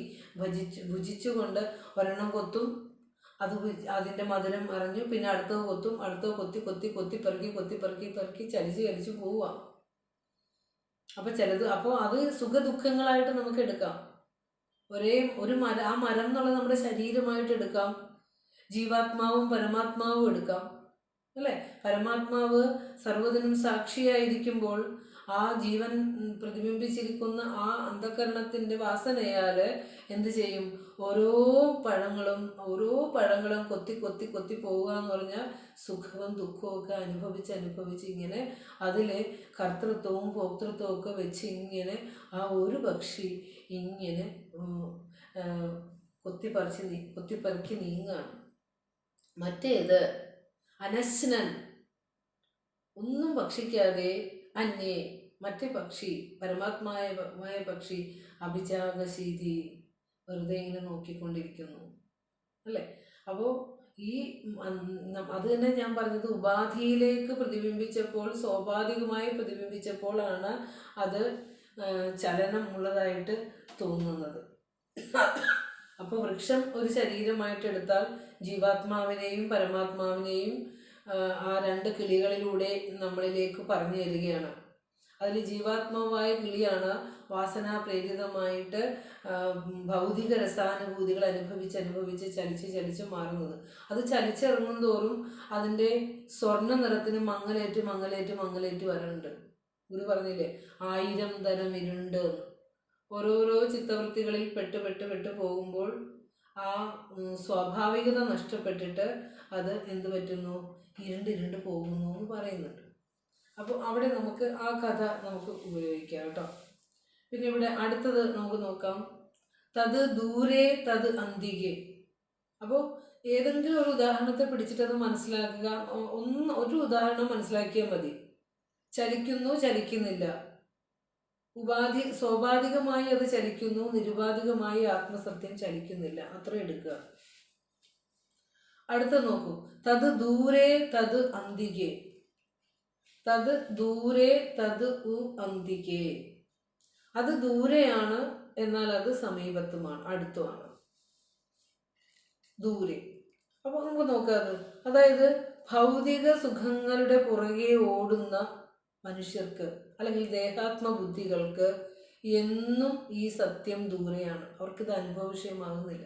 Speaker 1: ഭുജിച്ചുകൊണ്ട് ഒരെണ്ണം കൊത്തും, അത് അതിൻ്റെ മധുരം അറിഞ്ഞു, പിന്നെ അടുത്തത് കൊത്തും, അടുത്തത് കൊത്തി ചലിച്ച് പോവുക. അപ്പോൾ അത് സുഖദുഃഖങ്ങളായിട്ട് നമുക്ക് എടുക്കാം. ഒരു മരം, ആ മരം എന്നുള്ളത് നമ്മുടെ ശരീരമായിട്ട് എടുക്കാം, ജീവാത്മാവും പരമാത്മാവും എടുക്കാം അല്ലേ. പരമാത്മാവ് സർവ്വതിനും സാക്ഷിയായിരിക്കുമ്പോൾ ആ ജീവൻ പ്രതിബിംബിച്ചിരിക്കുന്ന ആ അന്ധകരണത്തിൻ്റെ വാസനയാൽ എന്ത് ചെയ്യും? ഓരോ പഴങ്ങളും കൊത്തി പോവുക എന്ന് പറഞ്ഞാൽ സുഖവും ദുഃഖവും ഒക്കെ അനുഭവിച്ച് ഇങ്ങനെ അതിലെ കർത്തൃത്വവും ഭോക്തൃത്വവും ഒക്കെ വെച്ച് ഇങ്ങനെ ആ ഒരു പക്ഷി ഇങ്ങനെ കൊത്തിപ്പറിക്ക് നീങ്ങുകയാണ്. മറ്റേത് അനശ്നൻ, ഒന്നും ഭക്ഷിക്കാതെ അന്യേ, മറ്റേ പക്ഷി പരമാത്മായ പക്ഷി അഭിജാഗശീതി, വെറുതെ ഇങ്ങനെ നോക്കിക്കൊണ്ടിരിക്കുന്നു അല്ലേ. അപ്പോൾ ഈ അത് തന്നെ ഞാൻ പറഞ്ഞത്, ഉപാധിയിലേക്ക് പ്രതിബിംബിച്ചപ്പോൾ, സ്വാഭാവികമായി പ്രതിബിംബിച്ചപ്പോഴാണ് അത് ചലനം ഉള്ളതായിട്ട് തോന്നുന്നത്. അപ്പോൾ വൃക്ഷം ഒരു ശരീരമായിട്ട് എടുത്താൽ ജീവാത്മാവിനെയും പരമാത്മാവിനെയും ആ 2 കിളികളിലൂടെ നമ്മളിലേക്ക് പറഞ്ഞു തരികയാണ്. അതിൽ ജീവാത്മാവായ കിളിയാണ് വാസനാ പ്രേരിതമായിട്ട് ഭൗതിക രസാനുഭൂതികൾ അനുഭവിച്ച് ചലിച്ച് മാറുന്നത്. അത് ചലിച്ചിറങ്ങും തോറും അതിൻ്റെ സ്വർണ്ണ നിറത്തിന് മങ്ങലേറ്റ് വരണുണ്ട്. ഗുരു പറഞ്ഞില്ലേ 1000 തരം ഇരുണ്ട്. ഓരോരോ ചിത്തവൃത്തികളിൽ പെട്ട് പോകുമ്പോൾ ആ സ്വാഭാവികത നഷ്ടപ്പെട്ടിട്ട് അത് എന്ത് പറ്റുന്നു? ഇരുണ്ട് പോകുന്നു എന്ന് പറയുന്നുണ്ട്. അപ്പോൾ അവിടെ നമുക്ക് ആ കഥ നമുക്ക് ഉപയോഗിക്കാം കേട്ടോ. പിന്നെ ഇവിടെ അടുത്തത് നമുക്ക് നോക്കാം. തത് ദൂരെ തത് അന്തികെ. അപ്പോൾ ഏതെങ്കിലും ഒരു ഉദാഹരണത്തെ പിടിച്ചിട്ടത് മനസ്സിലാക്കുക. ഒരു ഉദാഹരണം മനസ്സിലാക്കിയാൽ മതി. ചലിക്കുന്നു, ചലിക്കുന്നില്ല. സ്വാഭാവികമായി അത് ചലിക്കുന്നു, നിരുപാധികമായി ആത്മസത്യം ചലിക്കുന്നില്ല. അത്ര എടുക്കുക. അടുത്ത നോക്കൂ, തത് ദൂരെ തത് അന്തികെ. തത് ദൂരെ തത് ഉ അന്തികെ. അത് ദൂരെയാണ്, എന്നാൽ അത് സമീപത്തുമാണ്, അടുത്തുമാണ്. ദൂരെ. അപ്പോൾ നമുക്ക് നോക്കാം അത്. അതായത് ഭൗതിക സുഖങ്ങളുടെ പുറകെ ഓടുന്ന മനുഷ്യർക്ക് അല്ലെങ്കിൽ ദേഹാത്മബുദ്ധികൾക്ക് എന്നും ഈ സത്യം ദൂരെയാണ്. അവർക്കിത് അനുഭവവിഷയമാകുന്നില്ല.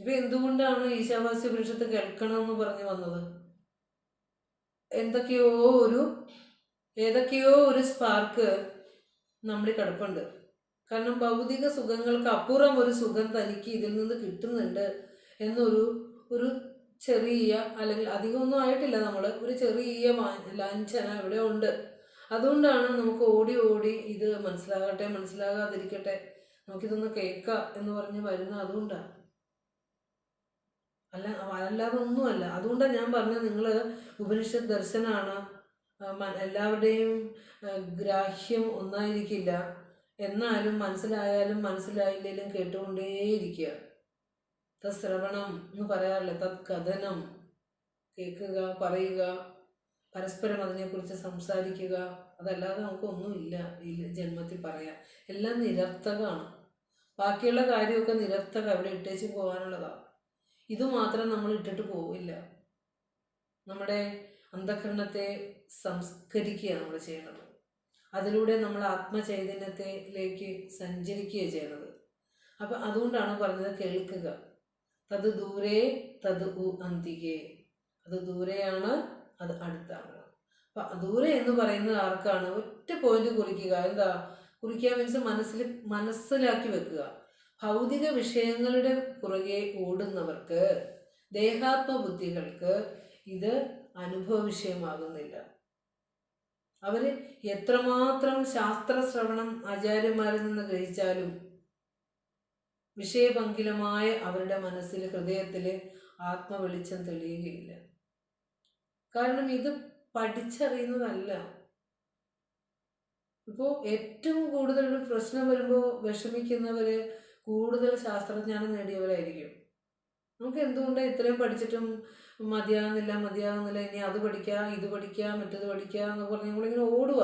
Speaker 1: ഇപ്പൊ എന്തുകൊണ്ടാണ് ഈശാവാസ്യ ഉപനിഷത്ത് കേൾക്കണമെന്ന് പറഞ്ഞു വന്നത്? ഏതൊക്കെയോ ഒരു സ്പാർക്ക് നമ്മളിൽ കിടപ്പുണ്ട്. കാരണം ഭൗതിക സുഖങ്ങൾക്ക് അപ്പുറം ഒരു സുഖം തനിക്ക് ഇതിൽ നിന്ന് കിട്ടുന്നുണ്ട് എന്നൊരു ഒരു ചെറിയ, അല്ലെങ്കിൽ അധികമൊന്നും ആയിട്ടില്ല, നമ്മൾ ഒരു ചെറിയ ലാഞ്ചന ഇവിടെ ഉണ്ട്. അതുകൊണ്ടാണ് നമുക്ക് ഓടി ഓടി ഇത് മനസ്സിലാകട്ടെ, മനസ്സിലാകാതിരിക്കട്ടെ, നമുക്കിതൊന്ന് കേൾക്കാം എന്ന് പറഞ്ഞ് വരുന്ന. അതുകൊണ്ടാണ്, അല്ലാതെ ഒന്നുമല്ല. അതുകൊണ്ടാണ് ഞാൻ പറഞ്ഞത്, നിങ്ങൾ ഉപനിഷത്ത് ദർശനമാണ്, എല്ലാവരുടെയും ഗ്രാഹ്യം ഒന്നായിരിക്കില്ല, എന്നാലും മനസ്സിലായാലും മനസ്സിലായില്ലെങ്കിലും കേട്ടുകൊണ്ടേയിരിക്കുക. തശ്രവണം എന്ന് പറയാറില്ല, തത് കഥനം, കേൾക്കുക, പറയുക, പരസ്പരം അതിനെക്കുറിച്ച് സംസാരിക്കുക. അതല്ലാതെ നമുക്കൊന്നുമില്ല ഈ ജന്മത്തിൽ പറയാൻ. എല്ലാം നിരർത്ഥകമാണ്. ബാക്കിയുള്ള കാര്യമൊക്കെ നിരർത്ഥക, അവിടെ ഇട്ടേച്ച് പോകാനുള്ളതാണ്. ഇതുമാത്രം നമ്മൾ ഇട്ടിട്ട് പോവില്ല. നമ്മുടെ അന്ധകരണത്തെ സംസ്കരിക്കുക നമ്മൾ ചെയ്യണത്. അതിലൂടെ നമ്മൾ ആത്മചൈതന്യത്തിലേക്ക് സഞ്ചരിക്കുകയാണ് ചെയ്യണത്. അപ്പം അതുകൊണ്ടാണ് പറഞ്ഞത് കേൾക്കുക. തത് ദൂരെ തത് ഉ അന്തികെ. അത് ദൂരെയാണ്, അത് അടുത്താണ്. അപ്പം ദൂരെ എന്ന് പറയുന്നത് ആർക്കാണ്? ഒറ്റ പോയിന്റ് കുറിക്കുക. എന്താ കുറിക്കുക? മീൻസ് മനസ്സിലാക്കി വെക്കുക. ഭൗതിക വിഷയങ്ങളുടെ പുറകെ ഓടുന്നവർക്ക്, ദേഹാത്മബുദ്ധികൾക്ക് ഇത് അനുഭവ വിഷയമാകുന്നില്ല. അവർ എത്രമാത്രം ശാസ്ത്രശ്രവണം ആചാര്യന്മാരിൽ നിന്ന് ഗ്രഹിച്ചാലും വിഷയപങ്കിലമായ അവരുടെ മനസ്സിൽ, ഹൃദയത്തിൽ ആത്മവെളിച്ചം തെളിയുകയില്ല. കാരണം ഇത് പഠിച്ചറിയുന്നതല്ല. ഇപ്പോൾ ഏറ്റവും കൂടുതൽ ഒരു പ്രശ്നം വരുമ്പോൾ വിഷമിക്കുന്നവർ കൂടുതൽ ശാസ്ത്രജ്ഞാനം നേടിയവരായിരിക്കും. നമുക്ക് എന്തുകൊണ്ടാണ് ഇത്രയും പഠിച്ചിട്ടും മതിയാകുന്നില്ല, ഇനി അത് പഠിക്കാം, ഇത് പഠിക്കാം, മറ്റത് പഠിക്കാം എന്ന് പറഞ്ഞ് നമ്മളിങ്ങനെ ഓടുക.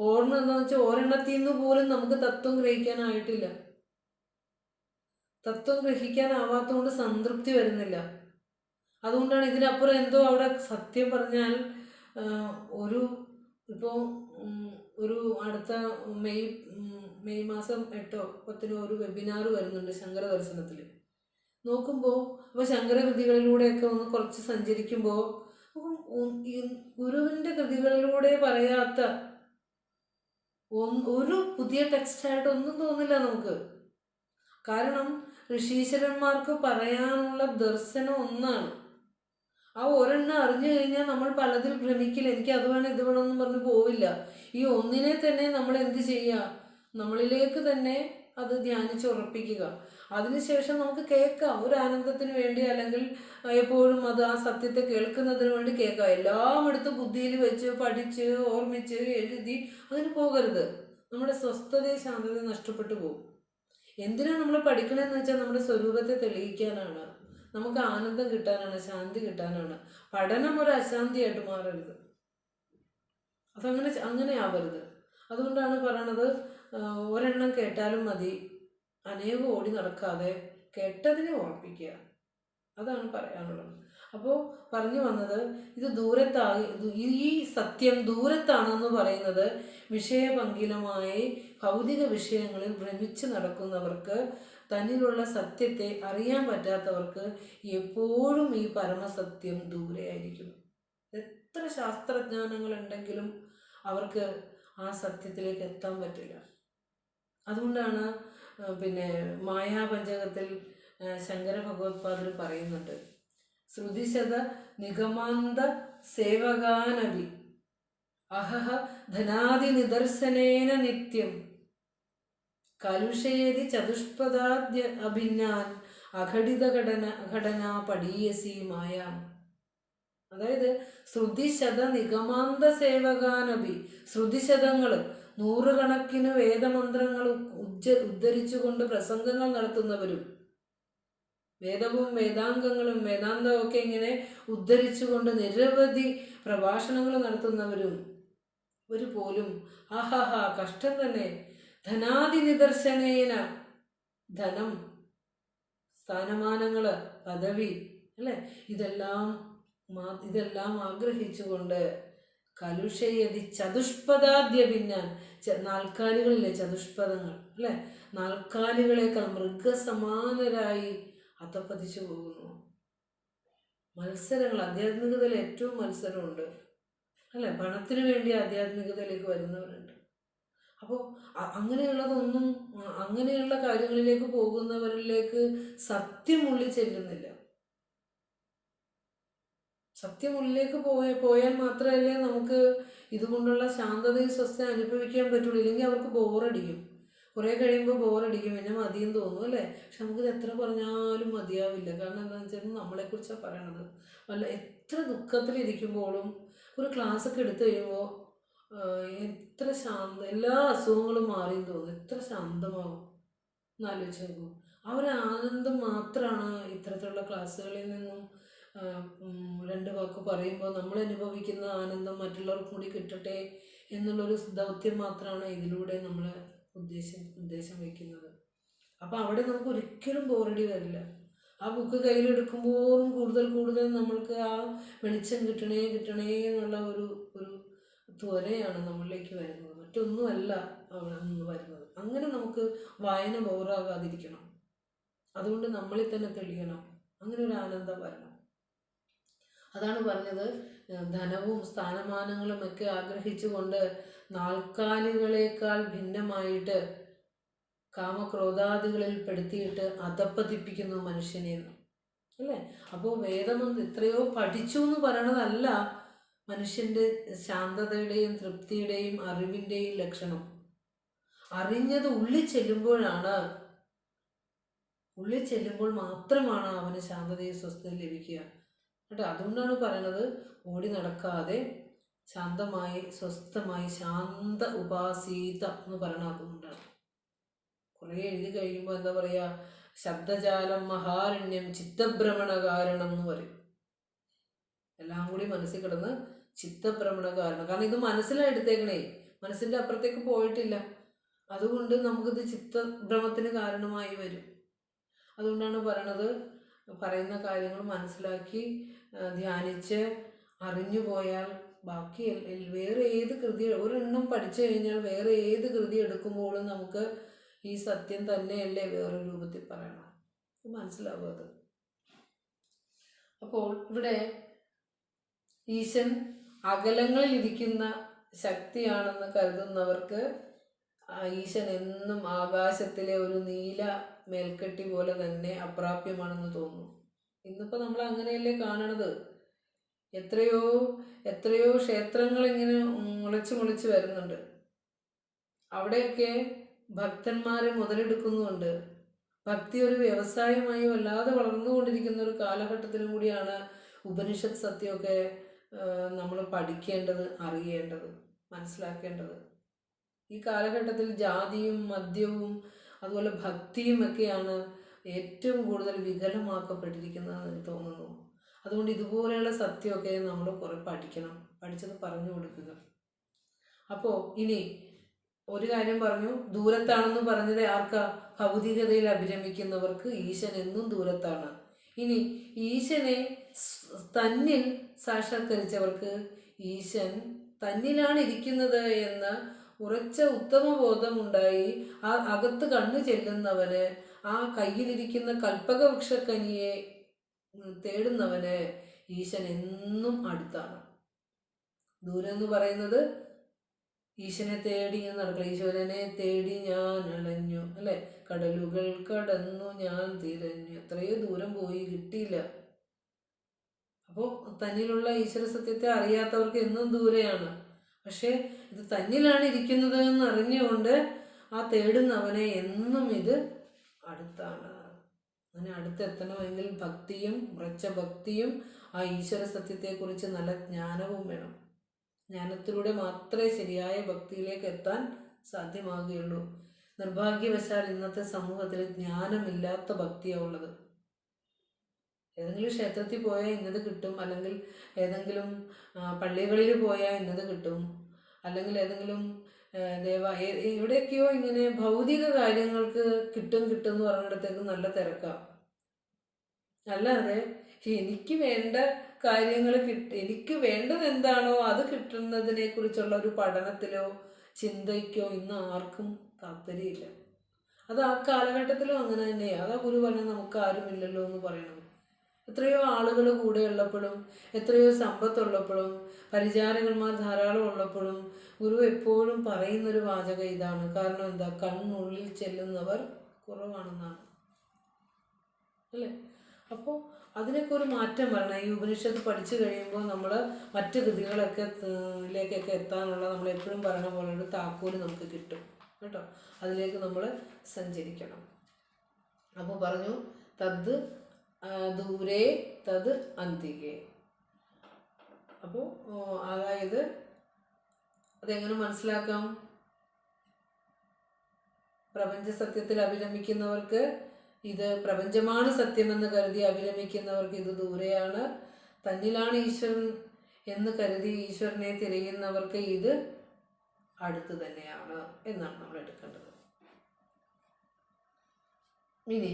Speaker 1: ഓടണം എന്താണെന്ന് വെച്ചാൽ ഒരെണ്ണത്തിൽ നിന്ന് പോലും നമുക്ക് തത്വം ഗ്രഹിക്കാനായിട്ടില്ല. തത്വം ഗ്രഹിക്കാനാവാത്തതുകൊണ്ട് സംതൃപ്തി വരുന്നില്ല. അതുകൊണ്ടാണ് ഇതിനപ്പുറം എന്തോ അവിടെ സത്യം പറഞ്ഞാൽ ഇപ്പോൾ ഒരു അടുത്ത മെയ് മാസം 8 or 10 ഒരു വെബിനാർ വരുന്നുണ്ട് ശങ്കര ദർശനത്തിൽ. നോക്കുമ്പോൾ അപ്പോൾ ശങ്കരകൃതികളിലൂടെയൊക്കെ ഒന്ന് കുറച്ച് സഞ്ചരിക്കുമ്പോൾ ഗുരുവിൻ്റെ കൃതികളിലൂടെ പറയാത്ത ഒരു പുതിയ ടെക്സ്റ്റായിട്ടൊന്നും തോന്നില്ല നമുക്ക്. കാരണം ഋഷീശ്വരന്മാർക്ക് പറയാനുള്ള ദർശനം ഒന്നാണ്. ആ ഒരെണ്ണം അറിഞ്ഞു കഴിഞ്ഞാൽ നമ്മൾ പലതിൽ ഭ്രമിക്കില്ല. എനിക്ക് അത് വേണം ഇത് വേണമെന്ന് പറഞ്ഞ് പോവില്ല. ഈ ഒന്നിനെ തന്നെ നമ്മൾ എന്ത് ചെയ്യുക? നമ്മളിലേക്ക് തന്നെ അത് ധ്യാനിച്ചുറപ്പിക്കുക. അതിനുശേഷം നമുക്ക് കേൾക്കാം, ഒരു ആനന്ദത്തിന് വേണ്ടി, അല്ലെങ്കിൽ എപ്പോഴും അത് ആ സത്യത്തെ കേൾക്കുന്നതിന് വേണ്ടി കേൾക്കാം. എല്ലാം എടുത്ത് ബുദ്ധിയിൽ വെച്ച് പഠിച്ച് ഓർമ്മിച്ച് എഴുതി അതിന് പോകരുത്. നമ്മുടെ സ്വസ്ഥതയും ശാന്തതയും നഷ്ടപ്പെട്ടു പോകും. എന്തിനാണ് നമ്മൾ പഠിക്കണമെന്ന് വെച്ചാൽ നമ്മുടെ സ്വരൂപത്തെ തെളിയിക്കാനാണ്, നമുക്ക് ആനന്ദം കിട്ടാനാണ്, ശാന്തി കിട്ടാനാണ്. പഠനം ഒരു അശാന്തിയായിട്ട് മാറരുത്. അങ്ങനെ ആവരുത്. അതുകൊണ്ടാണ് പറയണത്, ഒരെണ്ണം കേട്ടാലും മതി, അനേകം ഓടി നടക്കാതെ കേട്ടതിനെ ഓർപ്പിക്കുക. അതാണ് പറയാനുള്ളത്. അപ്പോൾ പറഞ്ഞു വന്നത്, ഇത് ഈ സത്യം ദൂരത്താണെന്ന് പറയുന്നത് വിഷയപങ്കിലമായി ഭൗതിക വിഷയങ്ങളിൽ ഭ്രമിച്ച് നടക്കുന്നവർക്ക്, തന്നിലുള്ള സത്യത്തെ അറിയാൻ പറ്റാത്തവർക്ക് എപ്പോഴും ഈ പരമസത്യം ദൂരെയായിരിക്കും. എത്ര ശാസ്ത്രജ്ഞാനങ്ങളുണ്ടെങ്കിലും അവർക്ക് ആ സത്യത്തിലേക്ക് എത്താൻ പറ്റില്ല. അതുകൊണ്ടാണ് മായാപഞ്ചകത്തിൽ ശങ്കര ഭഗവത്പാദർ പറയുന്നുണ്ട്, ശ്രുതിശത നിഗമാന്ത സേവകാനവി അഹഹ ധനാദി നിദർശനേന നിത്യം കലുഷേതി ചതുഷ്പദാദ്യ അഭിന്നാൻ അഘടിത ഘടന പഠീയസി മായാം. അതായത് ശ്രുതിശത നിഗമാന്ത സേവകാനബി, ശ്രുതിശതങ്ങൾ, നൂറുകണക്കിന് വേദമന്ത്രങ്ങൾ ഉദ്ധരിച്ചുകൊണ്ട് പ്രസംഗങ്ങൾ നടത്തുന്നവരും വേദവും വേദാംഗങ്ങളും വേദാന്തവും ഒക്കെ ഇങ്ങനെ ഉദ്ധരിച്ചുകൊണ്ട് നിരവധി പ്രഭാഷണങ്ങൾ നടത്തുന്നവരും ഒരു പോലും ആഹാഹാ കഷ്ടം തന്നെ, ധനാദി നിദർശനേന, ധനം, സ്ഥാനമാനങ്ങള്, പദവി, അല്ലെ, ഇതെല്ലാം ആഗ്രഹിച്ചുകൊണ്ട് കലുഷയതി ചതുഷ്പദാദ്യ ഭിന്നാൻ, നാൽക്കാലികളിലെ ചതുഷ്പദങ്ങൾ, അല്ലെ, നാൽക്കാലികളെക്കാൾ മൃഗസമാനരായി അധപ്പതിച്ചു പോകുന്നു. മത്സരങ്ങൾ, ആധ്യാത്മികതയിൽ ഏറ്റവും മത്സരമുണ്ട്, അല്ലെ, പണത്തിന് വേണ്ടി ആധ്യാത്മികതയിലേക്ക് വരുന്നവരുണ്ട്. അപ്പോൾ അങ്ങനെയുള്ള കാര്യങ്ങളിലേക്ക് പോകുന്നവരിലേക്ക് സത്യം ഉള്ളിൽ ചെല്ലുന്നില്ല. സത്യം ഉള്ളിലേക്ക് പോയാൽ മാത്രമല്ലേ നമുക്ക് ഇതുകൊണ്ടുള്ള ശാന്തതയും സ്വസ്ഥയും അനുഭവിക്കാൻ പറ്റുള്ളൂ. ഇല്ലെങ്കിൽ അവർക്ക് ബോറടിക്കും. കുറേ കഴിയുമ്പോൾ ബോറടിക്കും, പിന്നെ മതിയും തോന്നും, അല്ലേ. പക്ഷെ നമുക്കിത് എത്ര പറഞ്ഞാലും മതിയാവില്ല. കാരണം എന്താണെന്ന് വെച്ചാൽ നമ്മളെക്കുറിച്ചാണ് പറയണത്. എത്ര ദുഃഖത്തിലിരിക്കുമ്പോഴും ഒരു ക്ലാസ്സൊക്കെ എടുത്തു കഴിയുമ്പോൾ എത്ര എല്ലാ അസുഖങ്ങളും മാറിയെന്ന് തോന്നും, എത്ര ശാന്തമാകും എന്നാലോചിച്ച് നോക്കൂ. ആ ഒരു ആനന്ദം മാത്രമാണ് ഇത്തരത്തിലുള്ള ക്ലാസ്സുകളിൽ നിന്നും രണ്ട് വാക്ക് പറയുമ്പോൾ നമ്മൾ അനുഭവിക്കുന്ന ആനന്ദം മറ്റുള്ളവർക്കും കൂടി കിട്ടട്ടെ എന്നുള്ളൊരു ദൗത്യം മാത്രമാണ് ഇതിലൂടെ നമ്മൾ ഉദ്ദേശം വയ്ക്കുന്നത്. അപ്പോൾ അവിടെ നമുക്ക് ഒരിക്കലും ബോറടി വരില്ല. ആ ബുക്ക് കയ്യിലെടുക്കുമ്പോഴും കൂടുതൽ നമ്മൾക്ക് ആ വെളിച്ചം കിട്ടണേ എന്നുള്ള ഒരു ത്വരയാണ് നമ്മളിലേക്ക് വരുന്നത്. മറ്റൊന്നുമല്ല അവിടെ നിന്ന് വരുന്നത്. അങ്ങനെ നമുക്ക് വായന ബോറാകാതിരിക്കണം. അതുകൊണ്ട് നമ്മളിൽ തന്നെ തെളിയണം. അങ്ങനെ ഒരു ആനന്ദം വരണം. അതാണ് പറഞ്ഞത്, ധനവും സ്ഥാനമാനങ്ങളും ഒക്കെ ആഗ്രഹിച്ചുകൊണ്ട് നാൽക്കാലികളേക്കാൾ ഭിന്നമായിട്ട് കാമക്രോധാദികളിൽ പെടുത്തിയിട്ട് അധപ്പതിപ്പിക്കുന്നു മനുഷ്യനെ, അല്ലേ. അപ്പോൾ എത്രയോ പഠിച്ചു എന്ന് പറയണതല്ല മനുഷ്യൻ്റെ ശാന്തതയുടെയും തൃപ്തിയുടെയും അറിവിൻ്റെയും ലക്ഷണം. അറിഞ്ഞത് ഉള്ളിൽ ചെല്ലുമ്പോൾ മാത്രമാണ് അവന് ശാന്തതയും സ്വസ്ഥതയും ലഭിക്കുക കേട്ടോ. അതുകൊണ്ടാണ് പറയണത്, ഓടി നടക്കാതെ ശാന്തമായി സ്വസ്ഥമായി ശാന്ത ഉപാസീത എന്ന് പറയണത്. അതുകൊണ്ടാണ് കുറേ എഴുതി കഴിയുമ്പോൾ എന്താ പറയുക, ശബ്ദജാലം മഹാരണ്യം ചിത്തഭ്രമണ കാരണം എന്ന് പറയും. എല്ലാം കൂടി മനസ്സിൽ കിടന്ന് ചിത്തഭ്രമണ കാരണം. കാരണം ഇത് മനസ്സിലെടുത്തേക്കണേ, മനസ്സിൻ്റെ അപ്പുറത്തേക്ക് പോയിട്ടില്ല. അതുകൊണ്ട് നമുക്കിത് ചിത്തഭ്രമത്തിന് കാരണമായി വരും. അതുകൊണ്ടാണ് പറയണത്, പറയുന്ന കാര്യങ്ങൾ മനസ്സിലാക്കി ധ്യാനിച്ച് അറിഞ്ഞു പോയാൽ ബാക്കി വേറെ ഏത് കൃതി, ഒരെണ്ണം പഠിച്ചു കഴിഞ്ഞാൽ വേറെ ഏത് കൃതി എടുക്കുമ്പോഴും നമുക്ക് ഈ സത്യം തന്നെയല്ലേ വേറെ രൂപത്തിൽ പറയണം, മനസ്സിലാവും അത്. അപ്പോൾ ഇവിടെ ഈശൻ അകലങ്ങളിൽ ഇരിക്കുന്ന ശക്തിയാണെന്ന് കരുതുന്നവർക്ക് ഈശൻ എന്നും ആകാശത്തിലെ ഒരു നീല മേൽക്കെട്ടി പോലെ തന്നെ അപ്രാപ്യമാണെന്ന് തോന്നുന്നു. ഇന്നിപ്പോൾ നമ്മൾ അങ്ങനെയല്ലേ കാണണത്. എത്രയോ ക്ഷേത്രങ്ങൾ ഇങ്ങനെ മുളച്ച് വരുന്നുണ്ട്. അവിടെയൊക്കെ ഭക്തന്മാരെ മുതലെടുക്കുന്നുണ്ട്. ഭക്തി ഒരു വ്യവസായമായി വല്ലാതെ വളർന്നുകൊണ്ടിരിക്കുന്ന ഒരു കാലഘട്ടത്തിലും കൂടിയാണ് ഉപനിഷത്ത് സത്യമൊക്കെ നമ്മൾ പഠിക്കേണ്ടത്, അറിയേണ്ടത്, മനസ്സിലാക്കേണ്ടത്. ഈ കാലഘട്ടത്തിൽ ജാതിയും മദ്യവും അതുപോലെ ഭക്തിയും ഒക്കെയാണ് ഏറ്റവും കൂടുതൽ വികലമാക്കപ്പെട്ടിരിക്കുന്നതെന്ന് എനിക്ക് തോന്നുന്നു. അതുകൊണ്ട് ഇതുപോലെയുള്ള സത്യമൊക്കെ നമ്മൾ കുറേ പഠിക്കണം, പഠിച്ചത് പറഞ്ഞു കൊടുക്കുക. അപ്പോൾ ഇനി ഒരു കാര്യം പറഞ്ഞു, ദൂരത്താണെന്ന് പറഞ്ഞത് ആർക്കാ? ഭൗതികതയിൽ അഭിരമിക്കുന്നവർക്ക് ഈശൻ എന്നും ദൂരത്താണ്. ഇനി ഈശനെ തന്നിൽ സാക്ഷാത്കരിച്ചവർക്ക് ഈശൻ തന്നിലാണ് ഇരിക്കുന്നത് എന്ന ഉറച്ച ഉത്തമബോധമുണ്ടായി ആ അകത്ത് കണ്ണു ചെല്ലുന്നവന്, ആ കയ്യിലിരിക്കുന്ന കൽപ്പകവൃക്ഷക്കനിയെ തേടുന്നവന് ഈശൻ എന്നും അടുത്താണ്. ദൂരം എന്ന് പറയുന്നത് ഈശനെ തേടി നടക്കില്ല. ഈശ്വരനെ തേടി ഞാൻ അലഞ്ഞു, അല്ലെ, കടലുകൾ കടന്നു ഞാൻ തിരഞ്ഞു, എത്രയോ ദൂരം പോയി കിട്ടിയില്ല. അപ്പോൾ തന്നിലുള്ള ഈശ്വര സത്യത്തെ അറിയാത്തവർക്ക് എന്നും ദൂരെയാണ്. പക്ഷെ ഇത് തന്നിലാണ് ഇരിക്കുന്നത് എന്ന് അറിഞ്ഞുകൊണ്ട് ആ തേടുന്നവനെ എന്നും ഇത് അടുത്താണ്. അങ്ങനെ അടുത്തെത്തണമെങ്കിൽ ഭക്തിയും, ഉറച്ച ഭക്തിയും ആ ഈശ്വര സത്യത്തെക്കുറിച്ച് നല്ല ജ്ഞാനവും വേണം. ജ്ഞാനത്തിലൂടെ മാത്രമേ ശരിയായ ഭക്തിയിലേക്ക് എത്താൻ സാധ്യമാകുകയുള്ളൂ. നിർഭാഗ്യവശാൽ ഇന്നത്തെ സമൂഹത്തിൽ ജ്ഞാനമില്ലാത്ത ഭക്തിയാണ് ഉള്ളത്. ഏതെങ്കിലും ക്ഷേത്രത്തിൽ പോയാൽ ഇന്നത് കിട്ടും, അല്ലെങ്കിൽ ഏതെങ്കിലും പള്ളികളിൽ പോയാൽ ഇന്നത് കിട്ടും, അല്ലെങ്കിൽ ഏതെങ്കിലും എവിടെയൊക്കെയോ ഇങ്ങനെ ഭൗതിക കാര്യങ്ങൾക്ക് കിട്ടും എന്ന് പറയുന്നിടത്തേക്ക് നല്ല തിരക്കാം. അല്ലാതെ എനിക്ക് വേണ്ട കാര്യങ്ങൾ എനിക്ക് വേണ്ടത് എന്താണോ അത് കിട്ടുന്നതിനെ കുറിച്ചുള്ള ഒരു പഠനത്തിലോ ചിന്തയ്ക്കോ ഇന്ന് ആർക്കും താല്പര്യമില്ല. അത് ആ കാലഘട്ടത്തിലും അങ്ങനെ തന്നെയാണ്. അതാ ഗുരു പറഞ്ഞാൽ നമുക്ക് ആരുമില്ലല്ലോ എന്ന് പറയണം. എത്രയോ ആളുകൾ കൂടെ ഉള്ളപ്പോഴും, എത്രയോ സമ്പത്തുള്ളപ്പോഴും, പരിചാരകന്മാർ ധാരാളം ഉള്ളപ്പോഴും ഗുരു എപ്പോഴും പറയുന്നൊരു വാചകം ഇതാണ്. കാരണം എന്താ? കണ്ണുള്ളിൽ ചെല്ലുന്നവർ കുറവാണെന്നാണ് അല്ലേ? അപ്പോൾ അതിനൊക്കെ ഒരു മാറ്റം വരണം. ഈ ഉപനിഷത്ത് പഠിച്ചു കഴിയുമ്പോൾ നമ്മൾ മറ്റ് കൃതികളൊക്കെ ലേക്കൊക്കെ എത്താനുള്ള, നമ്മളെപ്പോഴും പറയുന്ന പോലെ ഒരു താക്കോല് നമുക്ക് കിട്ടും കേട്ടോ. അതിലേക്ക് നമ്മൾ സഞ്ചരിക്കണം. അപ്പോൾ പറഞ്ഞു തത് ദൂരേ തത് അന്തികേ. അപ്പോൾ അതായത് അതെങ്ങനെ മനസ്സിലാക്കാം? പ്രപഞ്ച സത്യത്തിൽ അഭിരമിക്കുന്നവർക്ക് ഇത് പ്രപഞ്ചമാണ് സത്യമെന്ന് കരുതി അഭിരമിക്കുന്നവർക്ക് ഇത് ദൂരെയാണ്. തന്നിലാണ് ഈശ്വരൻ എന്ന് കരുതി ഈശ്വരനെ തിരയുന്നവർക്ക് ഇത് അടുത്ത് തന്നെയാണ് എന്നാണ് നമ്മൾ എടുക്കേണ്ടത്. ഇനി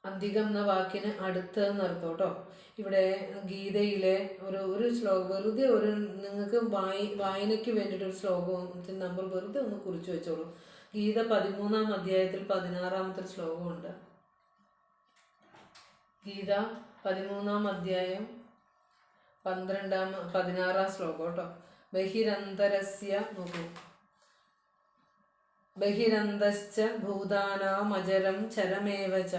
Speaker 1: അന്തികം എന്ന വാക്കിന് അടുത്ത് എന്നർത്ഥം കേട്ടോ. ഇവിടെ ഗീതയിലെ ഒരു ശ്ലോകം വെറുതെ നിങ്ങൾക്ക് വായനയ്ക്ക് വേണ്ടിയിട്ടൊരു ശ്ലോകത്തിൻ്റെ നമ്പർ വെറുതെ ഒന്ന് കുറിച്ച് വെച്ചോളൂ. ഗീത 13-ാം അധ്യായത്തിൽ 16-ാമത്തെ ശ്ലോകമുണ്ട്. ഗീത 13-ാം അധ്യായം 16-ാം ശ്ലോകം കേട്ടോ. ബഹിരന്തരസ്യ നോക്കൂ. ബഹിരന്തശ്ച ഭൂതാനാം അജരം ചരമേവ ച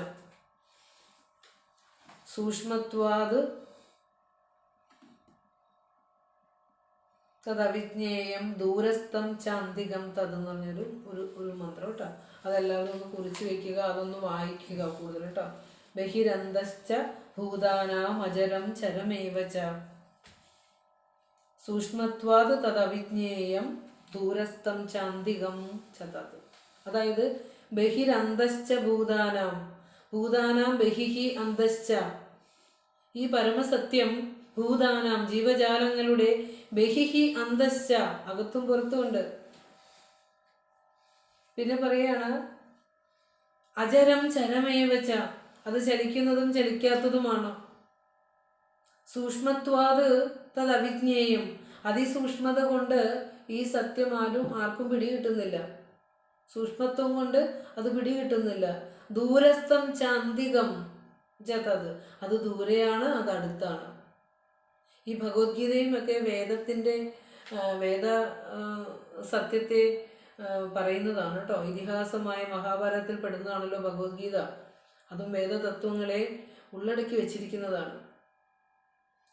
Speaker 1: സൂക്ഷ്മത്വാത് തദവിജ്ഞേയം ദൂരസ്ഥം ചാന്തികം തതെന്ന് പറഞ്ഞൊരു ഒരു മന്ത്രം കേട്ടോ. അതെല്ലാവരും ഒന്ന് കുറിച്ച് വയ്ക്കുക, അതൊന്ന് വായിക്കുക കൂടുതൽ കേട്ടോ. ബഹിരന്തശ്ച ഭൂതാനാം അജരം ചരമേവ ച സൂക്ഷ്മത്വാത് തദവിജ്ഞേയം ദൂരസ്ഥം ചാന്തികം ച തത്. അതായത് ബഹിരന്തശ്ച ഭൂതാനാം, ഭൂതാനാം ബഹിഹി അന്തശ്ച, ഈ പരമസത്യം ഭൂതാനാം ജീവജാലങ്ങളുടെ ബഹിഹി അന്തശ്ച അകത്തും പുറത്തുമുണ്ട്. പിന്നെ പറയാണ് അജരം ചരമേവച്ച, അത് ചലിക്കുന്നതും ചലിക്കാത്തതുമാണ്. സൂക്ഷ്മത്വാത് തത് അവിജ്ഞേയം, അതിസൂക്ഷ്മത കൊണ്ട് ഈ സത്യം ആർക്കും പിടികിട്ടുന്നില്ല. സൂക്ഷ്മത്വം കൊണ്ട് അത് പിടികിട്ടുന്നില്ല. ദൂരസ്ഥം ചാന്തികം ജതത്, അത് ദൂരെയാണ്, അത് അടുത്താണ്. ഈ ഭഗവത്ഗീതയും ഒക്കെ വേദ സത്യത്തെ പറയുന്നതാണ് കേട്ടോ. ഇതിഹാസമായ മഹാഭാരതത്തിൽ പെടുന്നതാണല്ലോ ഭഗവത്ഗീത. അതും വേദതത്വങ്ങളെ ഉള്ളടക്കി വെച്ചിരിക്കുന്നതാണ്.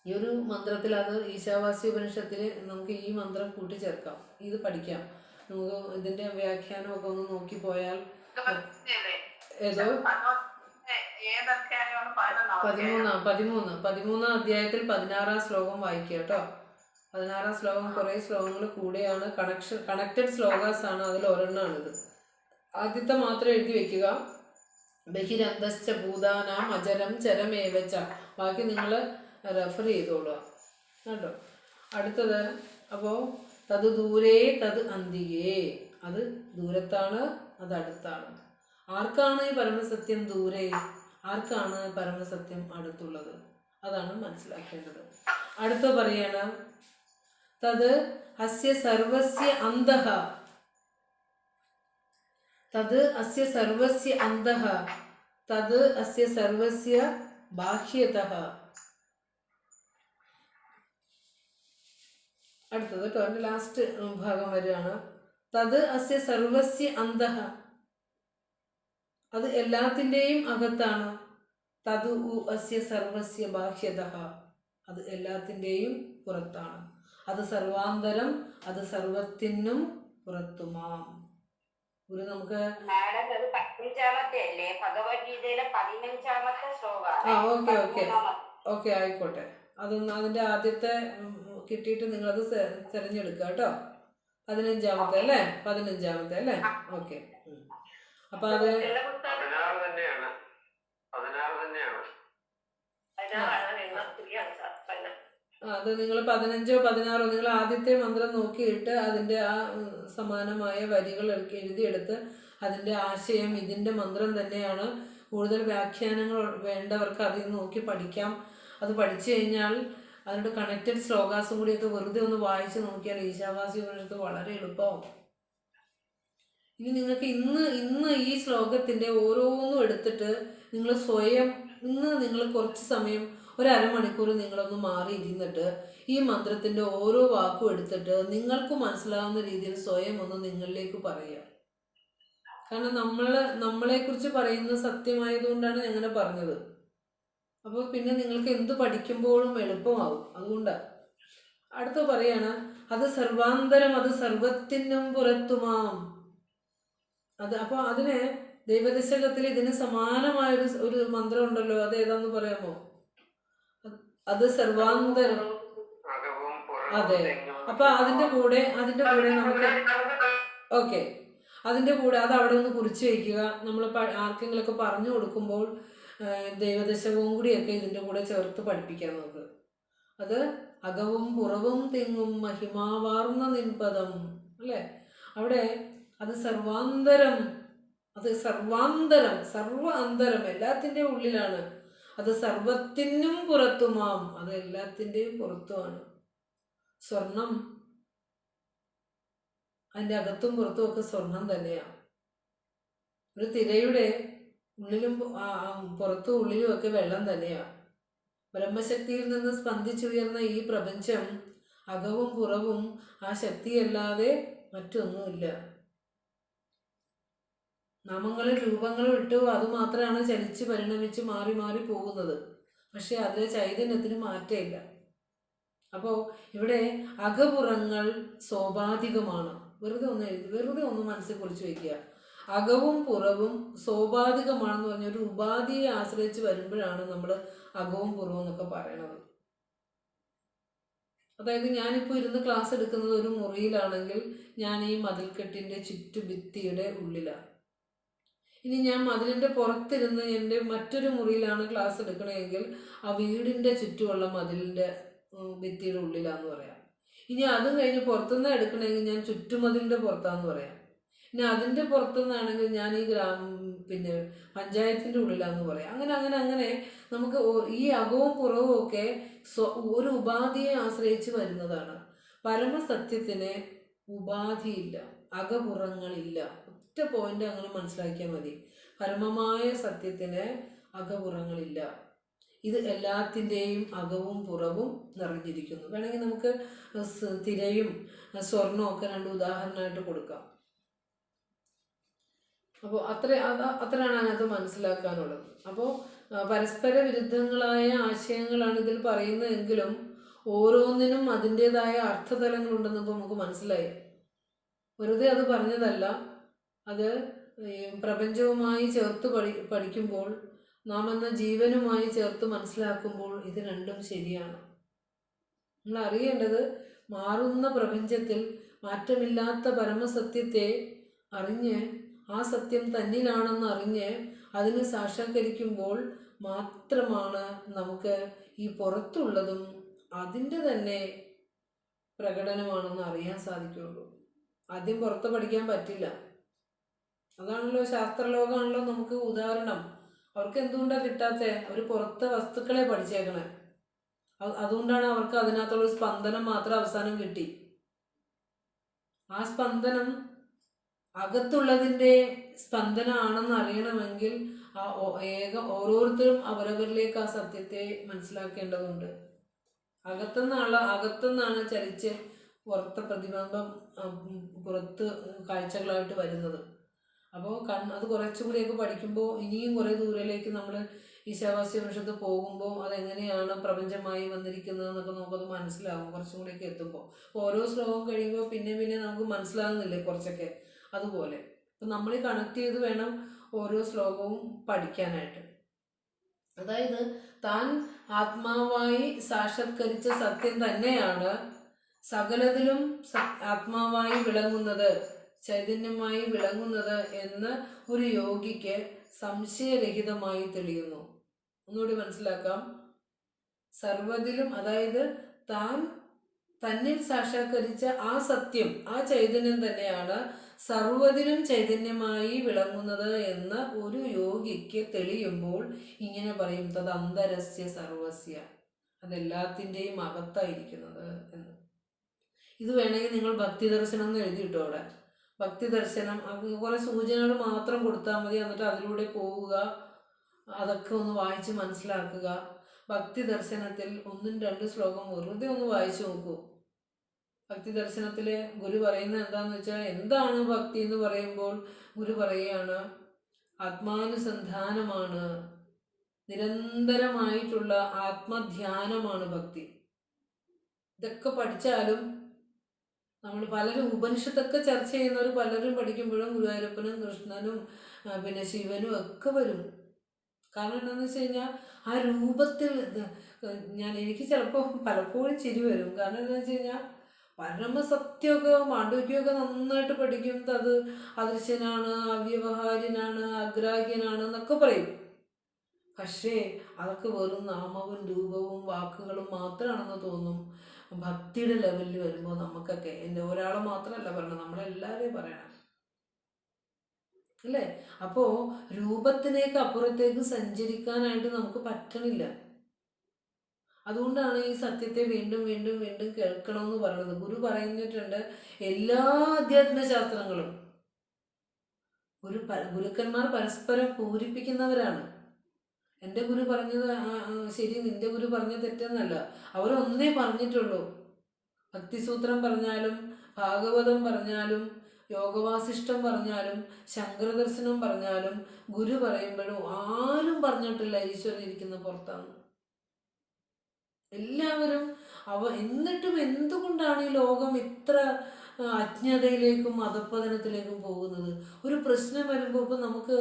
Speaker 1: ഈ ഒരു മന്ത്രത്തിൽ, അത് ഈശാവാസ്യ ഉപനിഷത്തിൽ നമുക്ക് ഈ മന്ത്രം കൂട്ടിച്ചേർക്കാം, ഇത് പഠിക്കാം. നമുക്ക് ഇതിൻ്റെ വ്യാഖ്യാനമൊക്കെ ഒന്ന് നോക്കിപ്പോയാൽ ഏതോ 13-ാം അധ്യായത്തിൽ 16-ാം ശ്ലോകം വായിക്കുക കേട്ടോ. 16-ാം ശ്ലോകം കുറേ ശ്ലോകങ്ങൾ കൂടെയാണ്, കണക്റ്റഡ് ശ്ലോകാസ് ആണ്. അതിൽ ഒരെണ്ണാണിത്. ആദ്യത്തെ മാത്രം എഴുതി വെക്കുക. ബഹിരന്തശ്ച ഭൂതാനാം അജരം ചരമേവച്ച. ബാക്കി നിങ്ങൾ റെഫർ ചെയ്തോളുക കേട്ടോ. അടുത്തത് അപ്പോൾ തത് ദൂരേ തത് അന്തികേ, അത് ദൂരത്താണ്, അത് അടുത്താണ്. ആർക്കാണ് ഈ പരമസത്യം ദൂരെ, ആർക്കാണ് പരമസത്യം അടുത്തുള്ളത്? അതാണ് മനസ്സിലാക്കേണ്ടത്. അടുത്ത പറയാണ് തത് അസ്യ സർവസ്യ അന്തഃ, തത് അസ്യ സർവസ്യ അന്തഃ, തത് അസ്യ സർവസ്യ ബാഹ്യതഃ. അടുത്തത് കേട്ടോ, എൻ്റെ ലാസ്റ്റ് ഭാഗം വരികയാണ്. തത് അസ്യ സർവസ്യ അന്തഃ, അത് എല്ലാത്തിൻ്റെയും അകത്താണ്. തത് അസ്യ സർവസ്യ ബാഹ്യതഃ, അത് എല്ലാത്തിൻ്റെയും പുറത്താണ്. അത് സർവാന്തരം, അത് സർവത്തിനും പുറത്തുമാം. ഗുരു നമുക്ക് ഓക്കെ ആയിക്കോട്ടെ. അതൊന്ന് അതിൻ്റെ ആദ്യത്തെ കിട്ടിയിട്ട് നിങ്ങളത് തിരഞ്ഞെടുക്കുക കേട്ടോ. 15-ാമത്തെ അല്ലേ? 15-ാമത്തെ അല്ലേ? ഓക്കെ. അപ്പൊ അത് 16 തന്നെയാണ്. അത് നിങ്ങൾ 15 16 നിങ്ങൾ ആദ്യത്തെ മന്ത്രം നോക്കിയിട്ട് അതിൻ്റെ ആ സമാനമായ വരികൾ എഴുതിയെടുത്ത് അതിൻ്റെ ആശയം ഇതിൻ്റെ മന്ത്രം തന്നെയാണ്, കൂടുതൽ വ്യാഖ്യാനങ്ങൾ വേണ്ടവർക്ക് അതിൽ നോക്കി പഠിക്കാം. അത് പഠിച്ചു കഴിഞ്ഞാൽ അതിൻ്റെ കണക്റ്റഡ് ശ്ലോകാസും കൂടിയൊക്കെ വെറുതെ ഒന്ന് വായിച്ച് നോക്കിയാൽ ഈശാവാസ്യ ഉപനിഷത്ത് വളരെ എളുപ്പമാവും. ഇനി നിങ്ങൾക്ക് ഇന്ന് ഈ ശ്ലോകത്തിൻ്റെ ഓരോന്നും എടുത്തിട്ട് നിങ്ങൾ സ്വയം നിങ്ങൾ കുറച്ച് സമയം ഒരു അരമണിക്കൂർ നിങ്ങളൊന്ന് മാറിയിരുന്നിട്ട് ഈ മന്ത്രത്തിൻ്റെ ഓരോ വാക്കും എടുത്തിട്ട് നിങ്ങൾക്ക് മനസ്സിലാവുന്ന രീതിയിൽ സ്വയം ഒന്ന് നിങ്ങളിലേക്ക് പറയുക. കാരണം നമ്മളെക്കുറിച്ച് പറയുന്ന സത്യമായതുകൊണ്ടാണ് ഞാൻ അങ്ങനെ പറഞ്ഞത്. അപ്പോൾ പിന്നെ നിങ്ങൾക്ക് എന്ത് പഠിക്കുമ്പോഴും എളുപ്പമാവും. അതുകൊണ്ടാണ്. അടുത്ത പറയാണ്, അത് സർവാന്തരം അത് സർവത്തിനും പുറത്തുമാം. അപ്പോൾ അതിന് ദൈവദശകത്തിൽ ഇതിന് സമാനമായൊരു മന്ത്രം ഉണ്ടല്ലോ, അത് ഏതാന്ന് പറയാമോ? അത് സർവാന്തരം. അതെ. അപ്പൊ അതിന്റെ കൂടെ നമുക്ക് ഓക്കെ, അതിന്റെ കൂടെ അത് അവിടെ ഒന്ന് കുറിച്ച് വയ്ക്കുക. നമ്മൾ ആർക്കെങ്കിലൊക്കെ പറഞ്ഞു കൊടുക്കുമ്പോൾ ദൈവദശകവും കൂടിയൊക്കെ ഇതിന്റെ കൂടെ ചേർത്ത് പഠിപ്പിക്കാൻ നമുക്ക്. അത് അകവും പുറവും തെങ്ങും മഹിമാവാർന്ന നിൻപദം അല്ലേ? അവിടെ അത് സർവാന്തരം, സർവ അന്തരം എല്ലാത്തിൻ്റെ ഉള്ളിലാണ്. അത് സർവത്തിനും പുറത്തുമാം, അത് എല്ലാത്തിൻ്റെയും പുറത്തുമാണ്. സ്വർണം അതിൻ്റെ അകത്തും പുറത്തും ഒക്കെ സ്വർണം തന്നെയാണ്. ഒരു തിരയുടെ ഉള്ളിലും പുറത്തും ഉള്ളിലും ഒക്കെ വെള്ളം തന്നെയാണ്. ബ്രഹ്മശക്തിയിൽ നിന്ന് സ്പന്ദിച്ചുയർന്ന ഈ പ്രപഞ്ചം അകവും പുറവും ആ ശക്തിയല്ലാതെ മറ്റൊന്നുമില്ല. നാമങ്ങളും രൂപങ്ങളും ഇട്ടു അതുമാത്രമാണ് ചലിച്ച് പരിണമിച്ച് മാറി മാറി പോകുന്നത്. പക്ഷെ അതിലെ ചൈതന്യത്തിന് മാറ്റമില്ല. അപ്പോൾ ഇവിടെ അകപുറങ്ങൾ സോപാധികമാണ്. വെറുതെ ഒന്ന് മനസ്സിൽ കുറിച്ച് വയ്ക്കുക. അകവും പുറവും സോപാധികമാണെന്ന് പറഞ്ഞ ഒരു ഉപാധിയെ ആശ്രയിച്ച് വരുമ്പോഴാണ് നമ്മൾ അകവും പുറവും എന്നൊക്കെ പറയണത്. അതായത് ഞാനിപ്പോൾ ഇരുന്ന് ക്ലാസ് എടുക്കുന്നത് ഒരു മുറിയിലാണെങ്കിൽ ഞാൻ ഈ മതിൽക്കെട്ടിൻ്റെ ചുറ്റുഭിത്തിയുടെ ഉള്ളിലാണ്. ഇനി ഞാൻ മതിലിൻ്റെ പുറത്തിരുന്ന് എൻ്റെ മറ്റൊരു മുറിയിലാണ് ക്ലാസ് എടുക്കണമെങ്കിൽ ആ വീടിൻ്റെ ചുറ്റുമുള്ള മതിലിൻ്റെ ഭിത്തിയുടെ ഉള്ളിലാന്ന് പറയാം. ഇനി അതും കഴിഞ്ഞ് പുറത്തുനിന്ന് എടുക്കണമെങ്കിൽ ഞാൻ ചുറ്റുമതിലിൻ്റെ പുറത്താന്ന് പറയാം. ഇനി അതിൻ്റെ പുറത്തുനിന്നാണെങ്കിൽ ഞാൻ ഈ പഞ്ചായത്തിൻ്റെ ഉള്ളിലാന്ന് പറയാം. അങ്ങനെ നമുക്ക് ഈ അകവും പുറവും ഒക്കെ ഒരു ഉപാധിയെ ആശ്രയിച്ച് വരുന്നതാണ്. പരമസത്യത്തിന് ഉപാധിയില്ല, അകപുറങ്ങളില്ല. ഒറ്റ പോയിന്റ് അങ്ങനെ മനസ്സിലാക്കിയാൽ മതി. പരമമായ സത്യത്തിന് അകപുറങ്ങളില്ല. ഇത് എല്ലാത്തിൻ്റെയും അകവും പുറവും നിറഞ്ഞിരിക്കുന്നു. വേണമെങ്കിൽ നമുക്ക് തിരയും സ്വർണവും ഒക്കെ രണ്ട് ഉദാഹരണമായിട്ട് കൊടുക്കാം. അപ്പോൾ അത്രയാണ് അതിനകത്ത് മനസ്സിലാക്കാനുള്ളത്. അപ്പോൾ പരസ്പര വിരുദ്ധങ്ങളായ ആശയങ്ങളാണ് ഇതിൽ പറയുന്നതെങ്കിലും ഓരോന്നിനും അതിൻ്റെതായ അർത്ഥതലങ്ങളുണ്ടെന്ന് ഇപ്പോൾ നമുക്ക് മനസ്സിലായി. വെറുതെ അത് പറഞ്ഞതല്ല. അത് പ്രപഞ്ചവുമായി ചേർത്ത് പഠിക്കുമ്പോൾ, നാം എന്ന ജീവനുമായി ചേർത്ത് മനസ്സിലാക്കുമ്പോൾ ഇത് രണ്ടും ശരിയാണ്. നമ്മൾ അറിയേണ്ടത് മാറുന്ന പ്രപഞ്ചത്തിൽ മാറ്റമില്ലാത്ത പരമസത്യത്തെ അറിഞ്ഞ് ആ സത്യം തന്നിലാണെന്ന് അറിഞ്ഞ് അതിനെ സാക്ഷാത്കരിക്കുമ്പോൾ മാത്രമാണ് നമുക്ക് ഈ പുറത്തുള്ളതും അതിൻ്റെ തന്നെ പ്രകടനമാണെന്ന് അറിയാൻ സാധിക്കുകയുള്ളൂ. ആദ്യം പുറത്ത് പഠിക്കാൻ പറ്റില്ല. അതാണല്ലോ ശാസ്ത്രലോകമാണല്ലോ നമുക്ക് ഉദാഹരണം. അവർക്ക് എന്തുകൊണ്ടാണ് കിട്ടാത്തത്? അവർ പുറത്തെ വസ്തുക്കളെ പഠിച്ചേക്കണേ. അതുകൊണ്ടാണ് അവർക്ക് അതിനകത്തുള്ള സ്പന്ദനം മാത്രം അവസാനം കിട്ടി. ആ സ്പന്ദനം അകത്തുള്ളതിൻ്റെ സ്പന്ദനമാണെന്ന് അറിയണമെങ്കിൽ ഓരോരുത്തരും അവരവരിലേക്ക് ആ സത്യത്തെ മനസ്സിലാക്കേണ്ടതുണ്ട്. അകത്തുനിന്നാണ് ചലിച്ച് പുറത്തെ പ്രതിബിംബം പുറത്ത് കാഴ്ചകളായിട്ട് വരുന്നത്. അപ്പോൾ അത് കുറച്ചുകൂടിയൊക്കെ പഠിക്കുമ്പോൾ ഇനിയും കുറേ ദൂരയിലേക്ക് നമ്മൾ ഈശാവാസ്യ ഉപനിഷത്ത് പോകുമ്പോൾ അതെങ്ങനെയാണ് പ്രപഞ്ചമായി വന്നിരിക്കുന്നതെന്നൊക്കെ നമുക്കത് മനസ്സിലാവും കുറച്ചും കൂടിയൊക്കെ എത്തുമ്പോൾ. അപ്പോൾ ഓരോ ശ്ലോകം കഴിയുമ്പോൾ പിന്നെ നമുക്ക് മനസ്സിലാകുന്നില്ലേ കുറച്ചൊക്കെ. അതുപോലെ ഇപ്പം നമ്മൾ കണക്ട് ചെയ്ത് വേണം ഓരോ ശ്ലോകവും പഠിക്കാനായിട്ട്. അതായത് താൻ ആത്മാവായി സാക്ഷാത്കരിച്ച സത്യം തന്നെയാണ് സകലത്തിലും ആത്മാവായി വിളങ്ങുന്നത്, ചൈതന്യമായി വിളങ്ങുന്നത് എന്ന് ഒരു യോഗിക്ക് സംശയരഹിതമായി തെളിയുന്നു. ഒന്നുകൂടി മനസ്സിലാക്കാം. സർവ്വതിലും, അതായത് താൻ തന്നിൽ സാക്ഷാത്കരിച്ച ആ സത്യം, ആ ചൈതന്യം തന്നെയാണ് സർവ്വതിലും ചൈതന്യമായി വിളങ്ങുന്നത് എന്ന് ഒരു യോഗിക്ക് തെളിയുമ്പോൾ ഇങ്ങനെ പറയും, തത് അന്തരസ്യ സർവസ്യ, അതെല്ലാത്തിൻ്റെയും അകത്തായിരിക്കുന്നത് എന്ന്. ഇത് വേണമെങ്കിൽ നിങ്ങൾ ഭക്തി ദർശനം എന്ന് എഴുതിയിട്ടോ അവിടെ. ഭക്തി ദർശനം കുറേ സൂചനകൾ മാത്രം കൊടുത്താൽ മതി, എന്നിട്ട് അതിലൂടെ പോവുക, അതൊക്കെ ഒന്ന് വായിച്ച് മനസ്സിലാക്കുക. ഭക്തി ദർശനത്തിൽ 1-2 ശ്ലോകം വെറുതെ ഒന്ന് വായിച്ചു നോക്കൂ. ഭക്തി ദർശനത്തിൽ ഗുരു പറയുന്നത് എന്താണെന്ന് വെച്ചാൽ, എന്താണ് ഭക്തി എന്ന് പറയുമ്പോൾ ഗുരു പറയുകയാണ്, ആത്മാനുസന്ധാനമാണ്, നിരന്തരമായിട്ടുള്ള ആത്മധ്യാനമാണ് ഭക്തി. ഇതൊക്കെ പഠിച്ചാലും നമ്മൾ പലരും ഉപനിഷത്തൊക്കെ ചർച്ച ചെയ്യുന്നവർ പലരും പഠിക്കുമ്പോഴും ഗുരുവായൂരപ്പനും കൃഷ്ണനും പിന്നെ ശിവനും ഒക്കെ വരും. കാരണം എന്താണെന്ന് വെച്ച് കഴിഞ്ഞാൽ ആ രൂപത്തിൽ എനിക്ക് ചിലപ്പോൾ പലപ്പോഴും ചിരി വരും. കാരണം എന്താണെന്ന് വെച്ച് കഴിഞ്ഞാൽ പരമസത്യമൊക്കെ മാണ്ഡവ്യമൊക്കെ നന്നായിട്ട് പഠിക്കും, അത് അദൃശ്യനാണ്, അവ്യവഹാര്യനാണ്, അഗ്രാഹ്യനാണ് എന്നൊക്കെ പറയും. പക്ഷേ അതൊക്കെ വെറും നാമവും രൂപവും വാക്കുകളും മാത്രമാണെന്ന് തോന്നും. ഭക്തിയുടെ ലെവലിൽ വരുമ്പോൾ നമുക്കൊക്കെ, എൻ്റെ ഒരാളെ മാത്രമല്ല പറയണം, നമ്മളെല്ലാവരെയും പറയണം അല്ലേ. അപ്പോൾ രൂപത്തിലേക്ക് അപ്പുറത്തേക്ക് സഞ്ചരിക്കാനായിട്ട് നമുക്ക് പറ്റണില്ല. അതുകൊണ്ടാണ് ഈ സത്യത്തെ വീണ്ടും വീണ്ടും വീണ്ടും കേൾക്കണമെന്ന് പറയുന്നത്. ഗുരു പറഞ്ഞിട്ടുണ്ട്, എല്ലാ അധ്യാത്മശാസ്ത്രങ്ങളും ഗുരുക്കന്മാർ പരസ്പരം പൂരിപ്പിക്കുന്നവരാണ്. എൻ്റെ ഗുരു പറഞ്ഞത് ശരി, നിന്റെ ഗുരു പറഞ്ഞത് തെറ്റെന്നല്ല, അവരൊന്നേ പറഞ്ഞിട്ടുള്ളൂ. ഭക്തിസൂത്രം പറഞ്ഞാലും ഭാഗവതം പറഞ്ഞാലും യോഗവാസിഷ്ടം പറഞ്ഞാലും ശങ്കരദർശനം പറഞ്ഞാലും ഗുരു പറയുമ്പോഴും ആരും പറഞ്ഞിട്ടില്ല ഈശ്വരൻ ഇരിക്കുന്ന പുറത്താണ്. എല്ലാവരും എന്നിട്ടും എന്തുകൊണ്ടാണ് ഈ ലോകം ഇത്ര അജ്ഞതയിലേക്കും അധപ്പതനത്തിലേക്കും പോകുന്നത്? ഒരു പ്രശ്നം വരുമ്പോൾ ഇപ്പം നമുക്ക്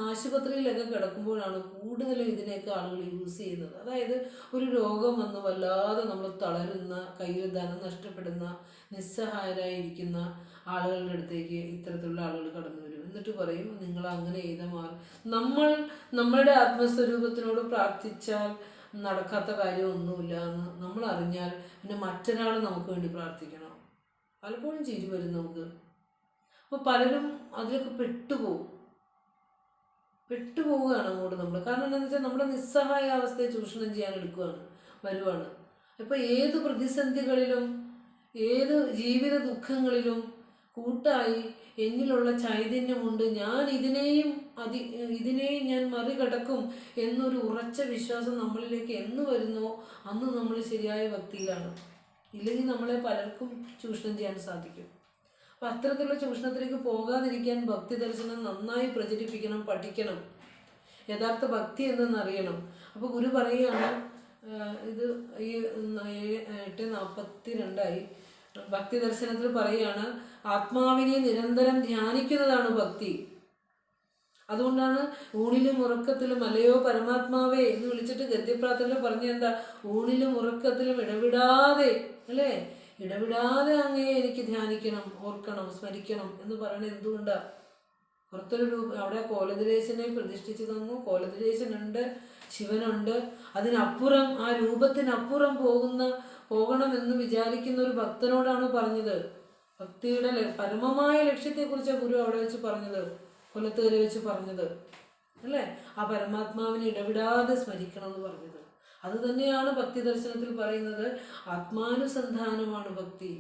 Speaker 1: ആശുപത്രിയിലൊക്കെ കിടക്കുമ്പോഴാണ് കൂടുതലും ഇതിനെയൊക്കെ ആളുകൾ യൂസ് ചെയ്യുന്നത്. അതായത് ഒരു രോഗം വന്ന് വല്ലാതെ നമ്മൾ തളരുന്ന, കയ്യിൽ ധനം നഷ്ടപ്പെടുന്ന, നിസ്സഹായരായിരിക്കുന്ന ആളുകളുടെ അടുത്തേക്ക് ഇത്തരത്തിലുള്ള ആളുകൾ കടന്നു വരും. എന്നിട്ട് പറയും, നിങ്ങൾ അങ്ങനെ ചെയ്താൽ മാറും. നമ്മളുടെ ആത്മസ്വരൂപത്തിനോട് പ്രാർത്ഥിച്ചാൽ നടക്കാത്ത കാര്യമൊന്നുമില്ല എന്ന് നമ്മൾ അറിഞ്ഞാൽ പിന്നെ മറ്റൊരാൾ നമുക്ക് വേണ്ടി പ്രാർത്ഥിക്കണം. പലപ്പോഴും ചിരി വരും നമുക്ക്. അപ്പോൾ പലരും അതിലൊക്കെ പെട്ടുപോവുകയാണ് അങ്ങോട്ട് നമ്മൾ. കാരണം എന്താണെന്ന് വെച്ചാൽ നമ്മുടെ നിസ്സഹായ അവസ്ഥയെ ചൂഷണം ചെയ്യാൻ വരുവാണ്. ഇപ്പോൾ ഏത് പ്രതിസന്ധികളിലും ഏത് ജീവിത ദുഃഖങ്ങളിലും കൂട്ടായി എന്നിലുള്ള ചൈതന്യമുണ്ട്, ഞാൻ ഇതിനെയും ഞാൻ മറികടക്കും എന്നൊരു ഉറച്ച വിശ്വാസം നമ്മളിലേക്ക് എന്ന് വരുന്നോ അന്ന് നമ്മൾ ശരിയായ ഭക്തിയിലാണ്. ഇല്ലെങ്കിൽ നമ്മളെ പലർക്കും ചൂഷണം ചെയ്യാൻ സാധിക്കും. അപ്പം അത്തരത്തിലുള്ള ചൂഷണത്തിലേക്ക് പോകാതിരിക്കാൻ ഭക്തി ദർശനം നന്നായി പ്രചരിപ്പിക്കണം, പഠിക്കണം, യഥാർത്ഥ ഭക്തി എന്തെന്നറിയണം. അപ്പോൾ ഗുരു പറയുകയാണ്, ഇത് ഈ 8:42 ഭക്തി ദർശനത്തിൽ പറയുകയാണ്, ആത്മാവിനെ നിരന്തരം ധ്യാനിക്കുന്നതാണ് ഭക്തി. അതുകൊണ്ടാണ് ഊണിലും ഉറക്കത്തിലും അല്ലയോ പരമാത്മാവേ എന്ന് വിളിച്ചിട്ട് ഗദ്യപ്രാർത്ഥനയിൽ പറഞ്ഞ എന്താ, ഊണിലും ഉറക്കത്തിലും ഇടവിടാതെ അങ്ങേ എനിക്ക് ധ്യാനിക്കണം, ഓർക്കണം, സ്മരിക്കണം എന്ന് പറയണത് എന്തുകൊണ്ടാണ്? പുറത്തൊരു അവിടെ കോലദിലേശനെ പ്രതിഷ്ഠിച്ചു തന്നു. കോലദിലേശനുണ്ട്, ശിവനുണ്ട്. അതിനപ്പുറം, ആ രൂപത്തിനപ്പുറം പോകണമെന്ന് വിചാരിക്കുന്ന ഒരു ഭക്തനോടാണ് പറഞ്ഞത്. ഭക്തിയുടെ പരമമായ ലക്ഷ്യത്തെക്കുറിച്ച് ഗുരു അവിടെ വെച്ച് പറഞ്ഞത്, കൊല്ലത്തുകര വെച്ച് പറഞ്ഞത് അല്ലേ. ആ പരമാത്മാവിനെ ഇടവിടാതെ സ്മരിക്കണം എന്ന് പറഞ്ഞത്. അത് തന്നെയാണ് ഭക്തി ദർശനത്തിൽ പറയുന്നത്, ആത്മാനുസന്ധാനമാണ് ഭക്തി.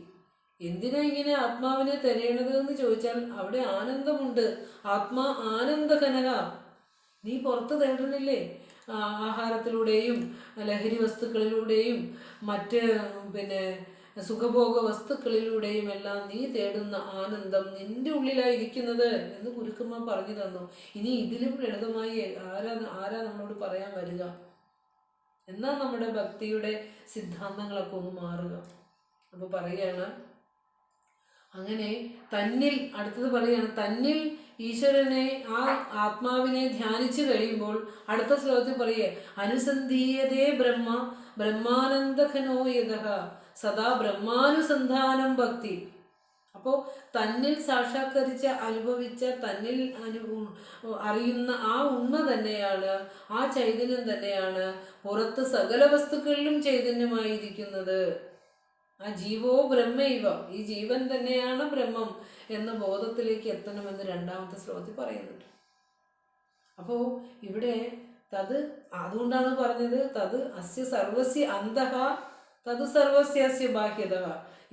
Speaker 1: എന്തിനാ ഇങ്ങനെ ആത്മാവിനെ തിരയണത് എന്ന് ചോദിച്ചാൽ അവിടെ ആനന്ദമുണ്ട്. ആത്മാ ആനന്ദകനക. നീ പുറത്ത് തേടണില്ലേ? ആഹാരത്തിലൂടെയും ലഹരി വസ്തുക്കളിലൂടെയും മറ്റ് സുഖഭോഗ വസ്തുക്കളിലൂടെയും എല്ലാം നീ തേടുന്ന ആനന്ദം നിന്റെ ഉള്ളിലായിരിക്കുന്നത് എന്ന് ഗുരുക്കന്മാർ പറഞ്ഞു തന്നു. ഇനി ഇതിലും ലളിതമായി ആരാ നമ്മളോട് പറയാൻ വരിക? എന്നാൽ നമ്മുടെ ഭക്തിയുടെ സിദ്ധാന്തങ്ങളൊക്കെ ഒന്ന് മാറുക. അപ്പോൾ പറയുകയാണ്, അങ്ങനെ അടുത്തത് പറയുകയാണ്, തന്നിൽ ഈശ്വരനെ, ആ ആത്മാവിനെ ധ്യാനിച്ചു കഴിയുമ്പോൾ അടുത്ത ശ്ലോകത്തിൽ പറയേ, അനുസന്ധീയതേ ബ്രഹ്മാനന്ദഘനോ യതഃ സദാ ബ്രഹ്മാനുസന്ധാനം ഭക്തി. അപ്പോൾ തന്നിൽ സാക്ഷാത്കരിച്ച അനുഭവിച്ച തന്നിൽ അറിയുന്ന ആ ഉണ്മ തന്നെയാണ്, ആ ചൈതന്യം തന്നെയാണ് പുറത്ത് സകല വസ്തുക്കളിലും ചൈതന്യമായിരിക്കുന്നത്. ആ ജീവോ ബ്രഹ്മൈവ, ഈ ജീവൻ തന്നെയാണ് ബ്രഹ്മം എന്ന ബോധത്തിലേക്ക് എത്തണമെന്ന് രണ്ടാമത്തെ ശ്ലോകത്തിൽ പറയുന്നുണ്ട്. അപ്പോൾ ഇവിടെ തത്, അതുകൊണ്ടാണ് പറഞ്ഞത് തത് അസ്യ സർവസ്യ അന്തഃ തത് സർവസ്യസ്യ ബാഹ്യത.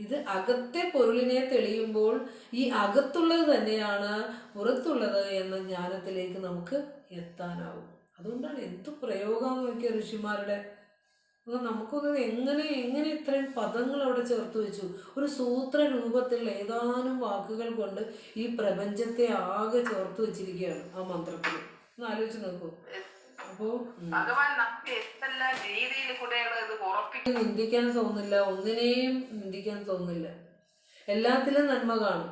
Speaker 1: ഇത് അകത്തെ പൊരുളിനെ തെളിയുമ്പോൾ ഈ അകത്തുള്ളത് തന്നെയാണ് പുറത്തുള്ളത് എന്ന ജ്ഞാനത്തിലേക്ക് നമുക്ക് എത്താനാവും. അതുകൊണ്ടാണ് എന്ത് പ്രയോഗം നോക്കിയ ഋഷിമാരുടെ. നമുക്കൊന്ന് എങ്ങനെ ഇത്രയും പദങ്ങൾ അവിടെ ചേർത്ത് വെച്ചു. ഒരു സൂത്ര രൂപത്തിൽ ഏതാനും വാക്കുകൾ കൊണ്ട് ഈ പ്രപഞ്ചത്തെ ആകെ ചേർത്ത് വെച്ചിരിക്കുകയാണ് ആ മന്ത്രത്തിൽ. ഒന്ന് ആലോചിച്ച് നോക്കൂ. അപ്പോൾ നിന്ദിക്കാൻ തോന്നില്ല, ഒന്നിനെയും നിന്ദിക്കാൻ തോന്നില്ല, എല്ലാത്തിലും നന്മ കാണും.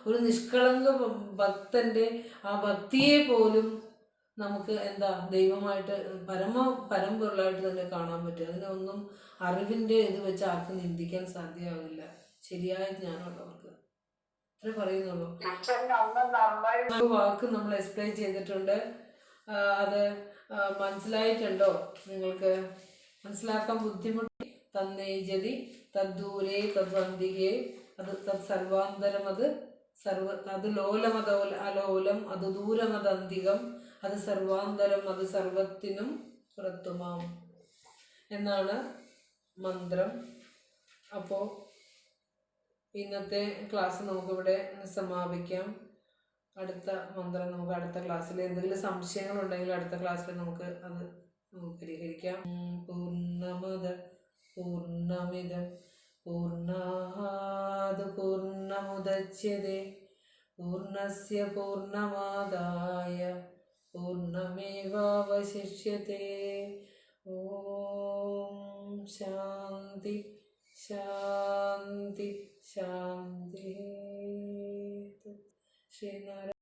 Speaker 1: ഒരു നിഷ്കളങ്ക ഭക്തന്റെ ആ ഭക്തിയെ പോലും നമുക്ക് എന്താ ദൈവമായിട്ട് പരമ്പൊരുളായിട്ട് തന്നെ കാണാൻ പറ്റും. അതിനൊന്നും അറിവിൻ്റെ ഇത് വെച്ച് ആർക്കും നിന്ദിക്കാൻ സാധ്യമാകില്ല, ശരിയായ ജ്ഞാനമുള്ളവർക്ക്. അത്രേ പറയുന്നുള്ളൂ. വാക്ക് നമ്മൾ എക്സ്പ്ലെയിൻ ചെയ്തിട്ടുണ്ട്. അത് മനസ്സിലായിട്ടുണ്ടോ? നിങ്ങൾക്ക് മനസ്സിലാക്കാൻ ബുദ്ധിമുട്ടി? തന്നേജതി തദ്ദൂരേ തദ്വന്തികേ അത് തത് സർവാന്തരം അത് അത് ലോലമത അലോലം അത് ദൂരമതന്തികം അത് സർവാന്തരം അത് സർവത്തിനും പുറത്തുമാം എന്നാണ് മന്ത്രം. അപ്പോൾ ഇന്നത്തെ ക്ലാസ് നമുക്കിവിടെ സമാപിക്കാം. അടുത്ത മന്ത്രം നമുക്ക് അടുത്ത ക്ലാസ്സിൽ, എന്തെങ്കിലും സംശയങ്ങളുണ്ടെങ്കിൽ അടുത്ത ക്ലാസ്സിൽ നമുക്ക് അത് പരിഹരിക്കാം. പൂർണ്ണമദ പൂർണ്ണമിദം പൂർണ്ണാത് പൂർണ്ണമുദച്യതേ പൂർണ്ണസ്യ പൂർണ്ണമാദായ പൂർണ്ണമേവാവശിഷ്യതേ. ഓം ശാന്തി ശാന്തി ശാന്തി. ശ്രീനാരായണ.